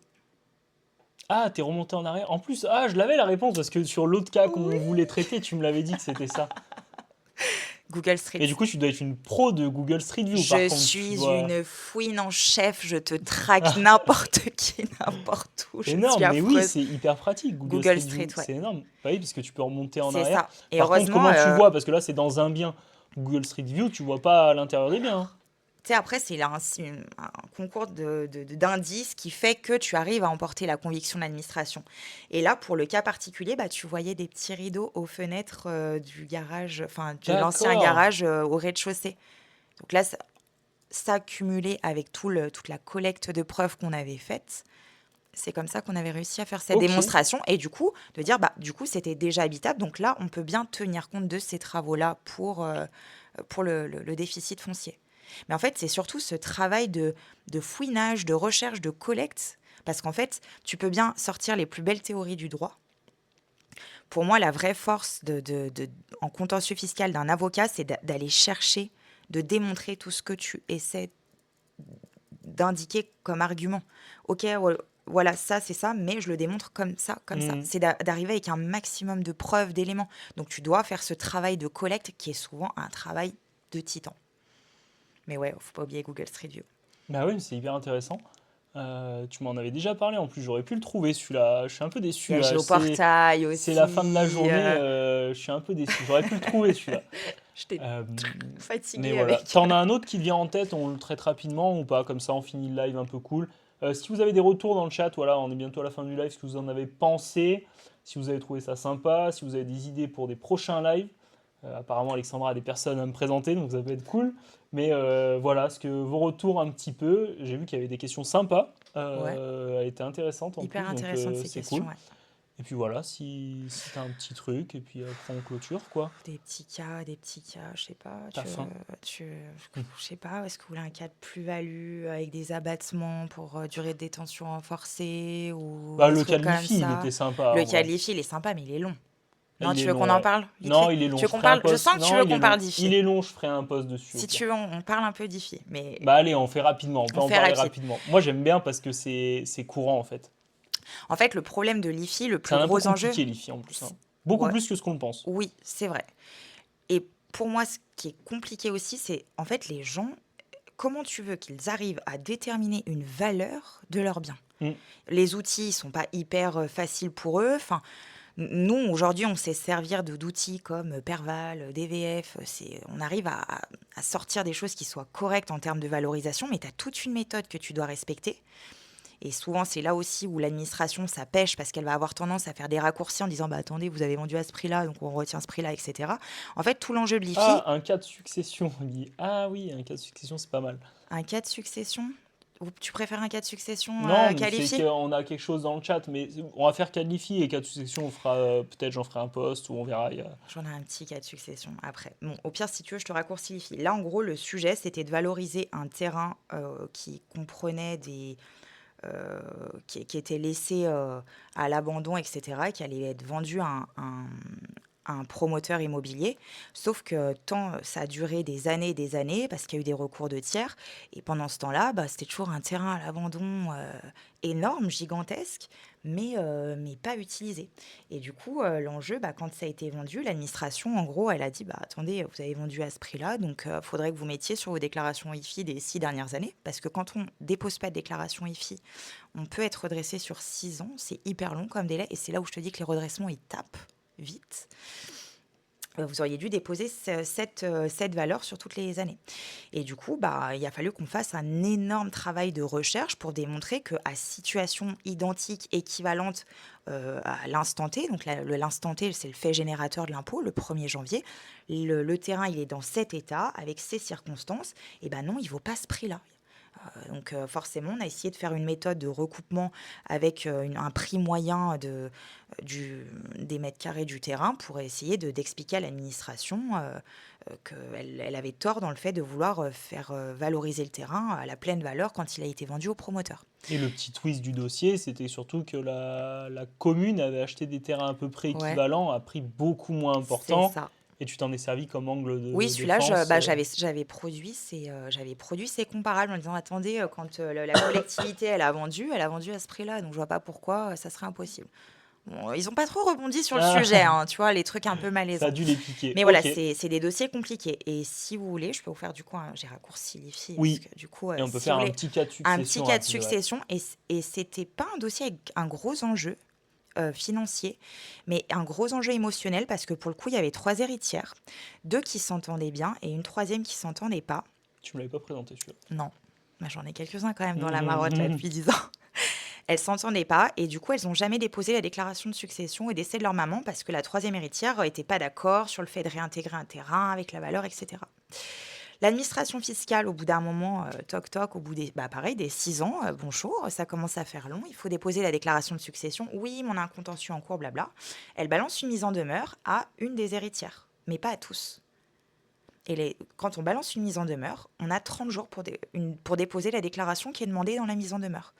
Ah, t'es remonté en arrière. En plus, ah, je l'avais la réponse parce que sur l'autre cas qu'on Oui. voulait traiter, tu me l'avais dit que c'était ça. Google Street. Et du coup, tu dois être une pro de Google Street View, par Je contre. Tu suis dois. une fouine en chef, je te traque n'importe qui, n'importe où, je suis Énorme, mais oui, affreuse. c'est hyper pratique, Google Google Street Street, View. ouais, C'est énorme. Bah oui, parce que tu peux remonter en c'est arrière. ça. Et Par contre, heureusement, comment tu vois? Parce que là, c'est dans un bien. Google Street View, tu vois pas à l'intérieur des biens. Hein. tu sais, après, c'est là un concours d'indices qui fait que tu arrives à emporter la conviction de l'administration. Et là, pour le cas particulier, bah, tu voyais des petits rideaux aux fenêtres du garage, enfin, de l'ancien D'accord. garage au rez-de-chaussée. Donc là, ça cumulé avec toute la collecte de preuves qu'on avait faite, c'est comme ça qu'on avait réussi à faire cette Ok. démonstration et du coup, de dire, bah, du coup, c'était déjà habitable. Donc là, on peut bien tenir compte de ces travaux-là pour le déficit foncier. Mais en fait, c'est surtout ce travail de fouinage, de recherche, de collecte. Parce qu'en fait, tu peux bien sortir les plus belles théories du droit. Pour moi, la vraie force en contentieux fiscal d'un avocat, c'est d'aller chercher, de démontrer tout ce que tu essaies d'indiquer comme argument. Ok, voilà, ça, c'est ça, mais je le démontre comme ça, comme ça. Hmm. C'est d'arriver avec un maximum de preuves, d'éléments. Donc, tu dois faire ce travail de collecte qui est souvent un travail de titan. Mais ouais, faut pas oublier Google Street View. Bah oui, c'est hyper intéressant. Tu m'en avais déjà parlé en plus, j'aurais pu le trouver celui-là. Je suis un peu Il y déçu a là. Géoportail C'est la fin de la aussi. journée, je suis un peu déçu. J'aurais pu le trouver celui-là. J'étais Euh, mais fatiguée voilà. avec. T'en as un autre qui te vient en tête, on le traite rapidement ou pas? Comme ça, on finit le live un peu cool. Si vous avez des retours dans le chat, voilà, on est bientôt à la fin du live, ce que vous en avez pensé, si vous avez trouvé ça sympa, si vous avez des idées pour des prochains lives. Apparemment, Alexandra a des personnes à me présenter, donc ça peut être cool. Mais voilà, ce que vos retours un petit peu, j'ai vu qu'il y avait des questions sympas. Ouais, Elle était intéressante en hyper plus, donc intéressante ces c'est questions. cool. Ouais. Et puis voilà, si t'as un petit truc, et puis après on clôture, quoi. Des petits cas, je sais pas. T'as faim. Je sais pas, est-ce que vous voulez un cas de plus-value avec des abattements pour durée de détention renforcée ou Bah, des le trucs cas de comme l'IFI, il ça? était sympa Le en cas vrai. de l'IFI, il est sympa, mais il est long. Non, Il tu est veux qu'on long, en ouais. parle vite Non, fait? il est long. Tu veux Je qu'on ferai un parle? Je post. sens que tu Non, veux il est qu'on long. parle Il d'IFI. est long, je ferai un post dessus au Si pire. tu veux, on parle un peu d'IFI, mais Bah allez, on fait rapidement. On peut on en fait parler rapide. rapidement. Moi j'aime bien parce que c'est courant en fait. En fait, le problème de l'IFI, le C'est plus un peu gros enjeu, compliqué l'IFI en plus. Hein. c'est- Beaucoup ouais, plus que ce qu'on pense. oui, c'est vrai. Et pour moi, ce qui est compliqué aussi, c'est en fait les gens, comment tu veux qu'ils arrivent à déterminer une valeur de leur bien? Mm. Les outils ne sont pas hyper faciles pour eux. Enfin, Nous, aujourd'hui, on sait servir d'outils comme Perval, DVF. On arrive à sortir des choses qui soient correctes en termes de valorisation, mais tu as toute une méthode que tu dois respecter. Et souvent, c'est là aussi où l'administration, ça pêche parce qu'elle va avoir tendance à faire des raccourcis en disant bah, attendez, vous avez vendu à ce prix-là, donc on retient ce prix-là, etc. En fait, tout l'enjeu de l'IFI, Ah, un cas de succession. Ah oui, un cas de succession, c'est pas mal. un cas de succession. Tu préfères un cas de succession Non, mais c'est qualifié? qu'on a quelque chose dans le chat, mais on va faire qualifier et cas de succession, on fera peut-être j'en ferai un post ou on verra. J'en ai un petit cas de succession après. Bon, au pire, si tu veux, je te raccourcis l'IFI. Là, en gros, le sujet, c'était de valoriser un terrain qui comprenait qui était laissé à l'abandon, etc., qui allait être vendu à un promoteur immobilier. Sauf que tant ça a duré des années et des années, parce qu'il y a eu des recours de tiers, et pendant ce temps-là, bah, c'était toujours un terrain à l'abandon énorme, gigantesque, mais pas utilisé. Et du coup, l'enjeu, bah, quand ça a été vendu, l'administration, en gros, elle a dit, bah, attendez, vous avez vendu à ce prix-là, donc il faudrait que vous mettiez sur vos déclarations IFI des 6 dernières années, parce que quand on dépose pas de déclaration IFI, on peut être redressé sur 6 ans, c'est hyper long comme délai, et c'est là où je te dis que les redressements, ils tapent vite. Vous auriez dû déposer cette valeur sur toutes les années. Et du coup, bah, il a fallu qu'on fasse un énorme travail de recherche pour démontrer qu'à situation identique, équivalente à l'instant T, donc l'instant T, c'est le fait générateur de l'impôt, le 1er janvier, le terrain, il est dans cet état, avec ces circonstances, et ben non, il ne vaut pas ce prix-là. Donc forcément, on a essayé de faire une méthode de recoupement avec un prix moyen des mètres carrés du terrain pour essayer d'expliquer à l'administration qu'elle avait tort dans le fait de vouloir faire valoriser le terrain à la pleine valeur quand il a été vendu au promoteur. Et le petit twist du dossier, c'était surtout que la commune avait acheté des terrains à peu près Ouais, équivalents à prix beaucoup moins c'est important, ça. et tu t'en es servi comme angle Oui, de celui-là, défense. bah, j'avais produit ces comparables en disant attendez, quand la collectivité elle a vendu à ce prix-là, donc je vois pas pourquoi ça serait impossible. Bon, ils n'ont pas trop rebondi sur le sujet, Ah, hein, tu vois, les trucs un peu ça a malaisants. dû les piquer. Mais voilà, Ok, c'est des dossiers compliqués. Et si vous voulez, je peux vous faire du coup, j'ai raccourci l'IFI, parce oui, que du coup, et on peut si vous faire un voulez, petit cas de un petit succession cas de rapide, ouais. succession, et c'était pas un dossier avec un gros enjeu financier, mais un gros enjeu émotionnel, parce que pour le coup, il y avait 3 héritières, 2 qui s'entendaient bien et une troisième qui s'entendait pas. Tu me l'avais pas présenté celui-là. Non, bah, j'en ai quelques-uns quand même dans la marotte là Mhm. depuis 10 ans. Elles s'entendaient pas et du coup, elles n'ont jamais déposé la déclaration de succession au décès de leur maman parce que la troisième héritière n'était pas d'accord sur le fait de réintégrer un terrain avec la valeur, etc. L'administration fiscale, au bout d'un moment, toc toc, au bout pareil, des 6 ans, bonjour, ça commence à faire long, il faut déposer la déclaration de succession. Oui, mais on a un contentieux en cours, blabla. Elle balance une mise en demeure à une des héritières, mais pas à tous. Et quand on balance une mise en demeure, on a 30 jours pour déposer la déclaration qui est demandée dans la mise en demeure.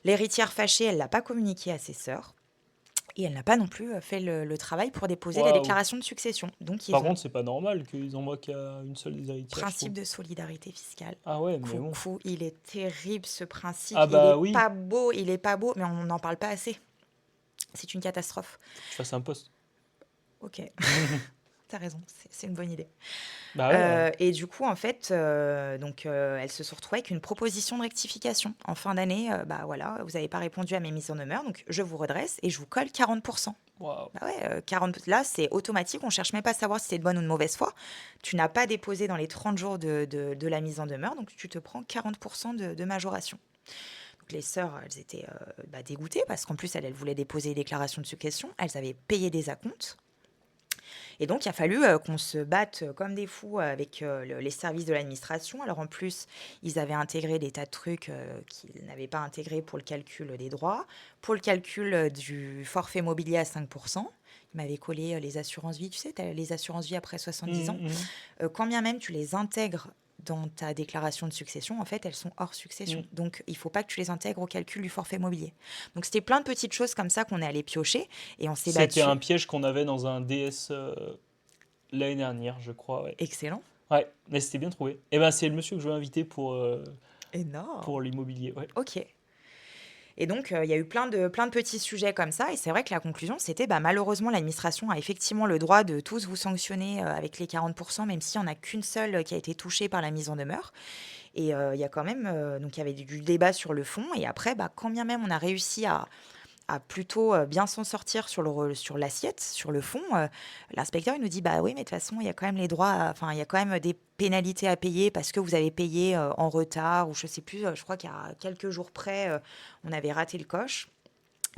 L'héritière fâchée, elle ne l'a pas communiqué à ses sœurs. Et elle n'a pas non plus fait le travail pour déposer la Waouh. déclaration de succession. Donc, Par ils ont contre, c'est pas normal qu'ils envoient qu'à une seule des héritières, je principe trouve. de solidarité fiscale. Ah ouais, mais bon. Coucou, il est terrible ce principe. Ah bah oui, Il est pas beau, mais on n'en parle pas assez. C'est une catastrophe. faut que tu fasses un post. Ok, t'as raison, c'est une bonne idée. Bah ouais, Et du coup, en fait, elles se sont retrouvées avec une proposition de rectification. En fin d'année, bah voilà, vous n'avez pas répondu à mes mises en demeure, donc je vous redresse et je vous colle 40%. waouh. Bah ouais, 40, là, c'est automatique, on cherche même pas à savoir si c'est de bonne ou de mauvaise foi. Tu n'as pas déposé dans les 30 jours de la mise en demeure, donc tu te prends 40% de majoration. Donc les sœurs, elles étaient dégoûtées parce qu'en plus, elles voulaient déposer les déclarations de succession, elles avaient payé des acomptes. Et donc, il a fallu qu'on se batte comme des fous avec les services de l'administration. Alors, en plus, ils avaient intégré des tas de trucs qu'ils n'avaient pas intégrés pour le calcul des droits, pour le calcul du forfait mobilier à 5%. Ils m'avaient collé les assurances vie, tu sais, t'as les assurances vie après 70 ans. Mhm, Quand bien même tu les intègres dans ta déclaration de succession, en fait, elles sont hors mhm. succession. Donc, il ne faut pas que tu les intègres au calcul du forfait mobilier. Donc, c'était plein de petites choses comme ça qu'on est allé piocher et on s'est C'était battu. un piège qu'on avait dans un DS l'année dernière, je crois, ouais. Excellent. Ouais, mais c'était bien trouvé. Et ben c'est le monsieur que je veux inviter pour Énorme. l'immobilier, ouais. Ok. Et donc, il y a eu plein de petits sujets comme ça. Et c'est vrai que la conclusion, c'était malheureusement, l'administration a effectivement le droit de tous vous sanctionner avec les 40%, même s'il n'y en a qu'une seule qui a été touchée par la mise en demeure. Et il y a quand même. Donc, il y avait du débat sur le fond. Et après, quand bien même on a réussi à plutôt bien s'en sortir sur l'assiette, sur le fond, l'inspecteur il nous dit bah oui, mais de toute façon, il y a quand même les droits, enfin, il y a quand même des pénalités à payer parce que vous avez payé en retard ou je sais plus, je crois qu'il y a quelques jours près, on avait raté le coche.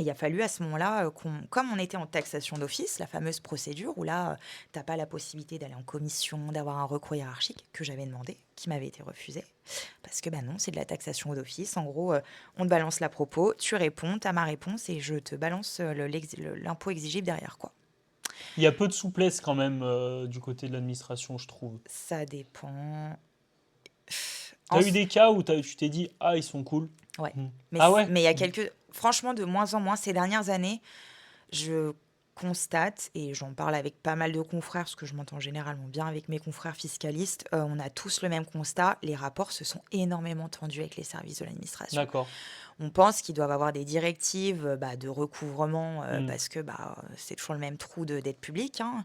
Et il a fallu à ce moment-là, comme on était en taxation d'office, la fameuse procédure où là, tu n'as pas la possibilité d'aller en commission, d'avoir un recours hiérarchique que j'avais demandé, qui m'avait été refusé. Parce que non, c'est de la taxation d'office. En gros, on te balance la propos, tu réponds, tu as ma réponse et je te balance l'impôt exigible derrière, quoi. Il y a peu de souplesse quand même du côté de l'administration, je trouve. Ça dépend. En T'as eu s- des cas où tu t'es dit, ah, ils sont cool. ouais. Hmm. Mais Ah ouais? mais il y a franchement, de moins en moins ces dernières années, je constate, et j'en parle avec pas mal de confrères, parce que je m'entends généralement bien avec mes confrères fiscalistes, on a tous le même constat, les rapports se sont énormément tendus avec les services de l'administration. D'accord. On pense qu'ils doivent avoir des directives de recouvrement, Hmm. parce que c'est toujours le même trou d'être public, hein.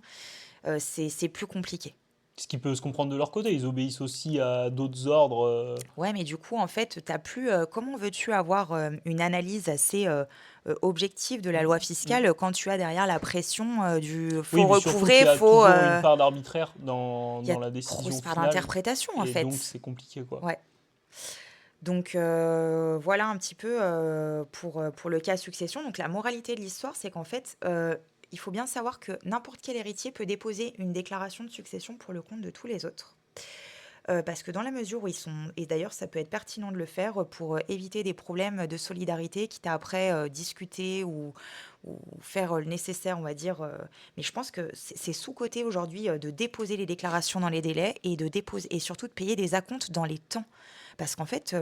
C'est plus compliqué. Ce qui peut se comprendre de leur côté, ils obéissent aussi à d'autres ordres. Ouais, mais du coup, en fait, t'as plus. Comment veux-tu avoir une analyse assez objective de la Hmm. loi Hmm. fiscale quand tu as derrière la pression du Oui, faut mais surtout qu'il recouvrer, y a faut. toujours une part d'arbitraire dans, Il y a dans la grosse décision part finale, d'interprétation, en et donc fait. c'est compliqué, quoi. Ouais. Donc, voilà un petit peu pour le cas succession. Donc, la moralité de l'histoire, c'est qu'en fait, il faut bien savoir que n'importe quel héritier peut déposer une déclaration de succession pour le compte de tous les autres. Parce que dans la mesure où ils sont, et d'ailleurs ça peut être pertinent de le faire pour éviter des problèmes de solidarité, quitte à après discuter ou faire le nécessaire, on va dire. Mais je pense que c'est sous-coté aujourd'hui de déposer les déclarations dans les délais et de déposer et surtout de payer des acomptes dans les temps. Parce qu'en fait,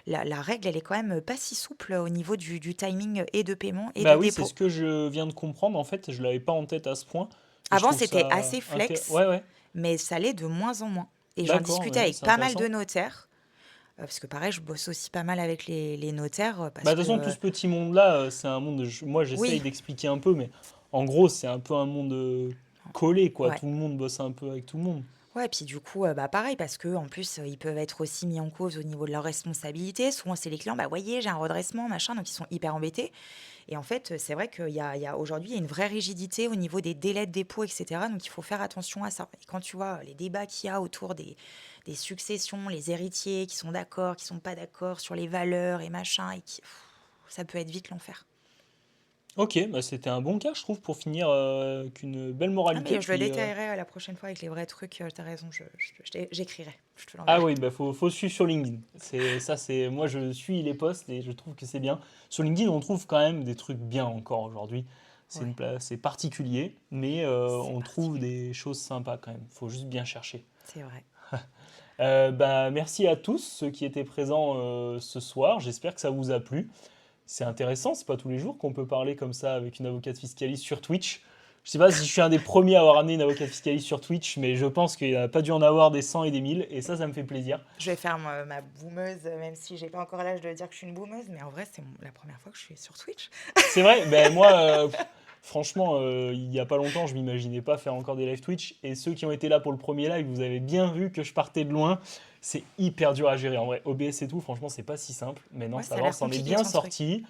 la règle, elle est quand même pas si souple au niveau du timing et de paiement et Bah de oui, c'est dépôt. ce que je viens de comprendre, en fait, je l'avais pas en tête à ce point, et je Avant, trouve c'était ça assez flex, Ouais, ouais, mais ça l'est de moins en moins. Et j'en d'accord, discutais ouais, avec c'est pas mal de intéressant. notaires. Parce que pareil, je bosse aussi pas mal avec les notaires Bah, parce de toute que façon, tout ce petit monde-là, c'est un monde, moi j'essaye oui, d'expliquer un peu, mais en gros, c'est un peu un monde collé, quoi. ouais. Tout le monde bosse un peu avec tout le monde. Ouais, puis du coup, pareil, parce que en plus, ils peuvent être aussi mis en cause au niveau de leur responsabilité. Souvent, c'est les clients, bah voyez, j'ai un redressement, machin, donc ils sont hyper embêtés. Et en fait, c'est vrai qu'il y a aujourd'hui, il y a une vraie rigidité au niveau des délais de dépôt, etc. Donc il faut faire attention à ça. Et quand tu vois les débats qu'il y a autour des successions, les héritiers qui sont d'accord, qui sont pas d'accord sur les valeurs et machin, ça peut être vite l'enfer. Ok, bah c'était un bon cas, je trouve, pour finir qu'une belle Ah, moralité. mais je le Puis, détaillerai la prochaine fois avec les vrais trucs. T'as raison, j'écrirai. Je te ah l'enverrai. oui, bah faut suivre sur LinkedIn. Moi je suis les posts et je trouve que c'est bien. Sur LinkedIn, on trouve quand même des trucs bien encore aujourd'hui. Ouais, C'est particulier, mais c'est on trouve particulier. des choses sympas quand même. Faut juste bien chercher. C'est vrai. Bah, merci à tous ceux qui étaient présents ce soir. J'espère que ça vous a plu. C'est intéressant, c'est pas tous les jours qu'on peut parler comme ça avec une avocate fiscaliste sur Twitch. Je sais pas si je suis un des premiers à avoir amené une avocate fiscaliste sur Twitch, mais je pense qu'il n'a pas dû en avoir des 100 et des 1000, et ça me fait plaisir. Je vais faire ma boomeuse, même si j'ai pas encore l'âge de dire que je suis une boomeuse, mais en vrai, c'est la première fois que je suis sur Twitch. C'est vrai, ben moi, franchement, il y a pas longtemps, je m'imaginais pas faire encore des live Twitch, et ceux qui ont été là pour le premier live, vous avez bien vu que je partais de loin. C'est hyper dur à gérer en vrai. OBS et tout, franchement, c'est pas si simple. Mais non, Ouais, ça ça a va, on l'air s'en est compliqué bien ton truc. sorti.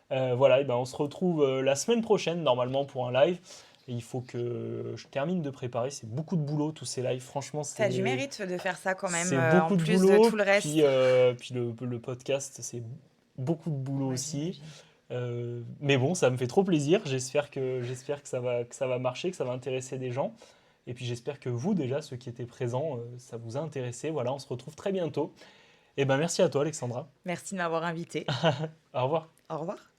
Voilà, et ben on se retrouve la semaine prochaine, normalement, pour un live. Et il faut que je termine de préparer. C'est beaucoup de boulot, tous ces lives. Franchement, T'as du mérite de faire ça quand même, c'est en beaucoup de plus de boulot. tout le Puis, reste. puis le podcast, c'est beaucoup de boulot Ouais, aussi. j'imagine. Mais bon, ça me fait trop plaisir. J'espère que ça va marcher, que ça va intéresser des gens. Et puis j'espère que vous, déjà, ceux qui étaient présents, ça vous a intéressé. Voilà, on se retrouve très bientôt. Et ben merci à toi, Alexandra. Merci de m'avoir invité. Au revoir. Au revoir.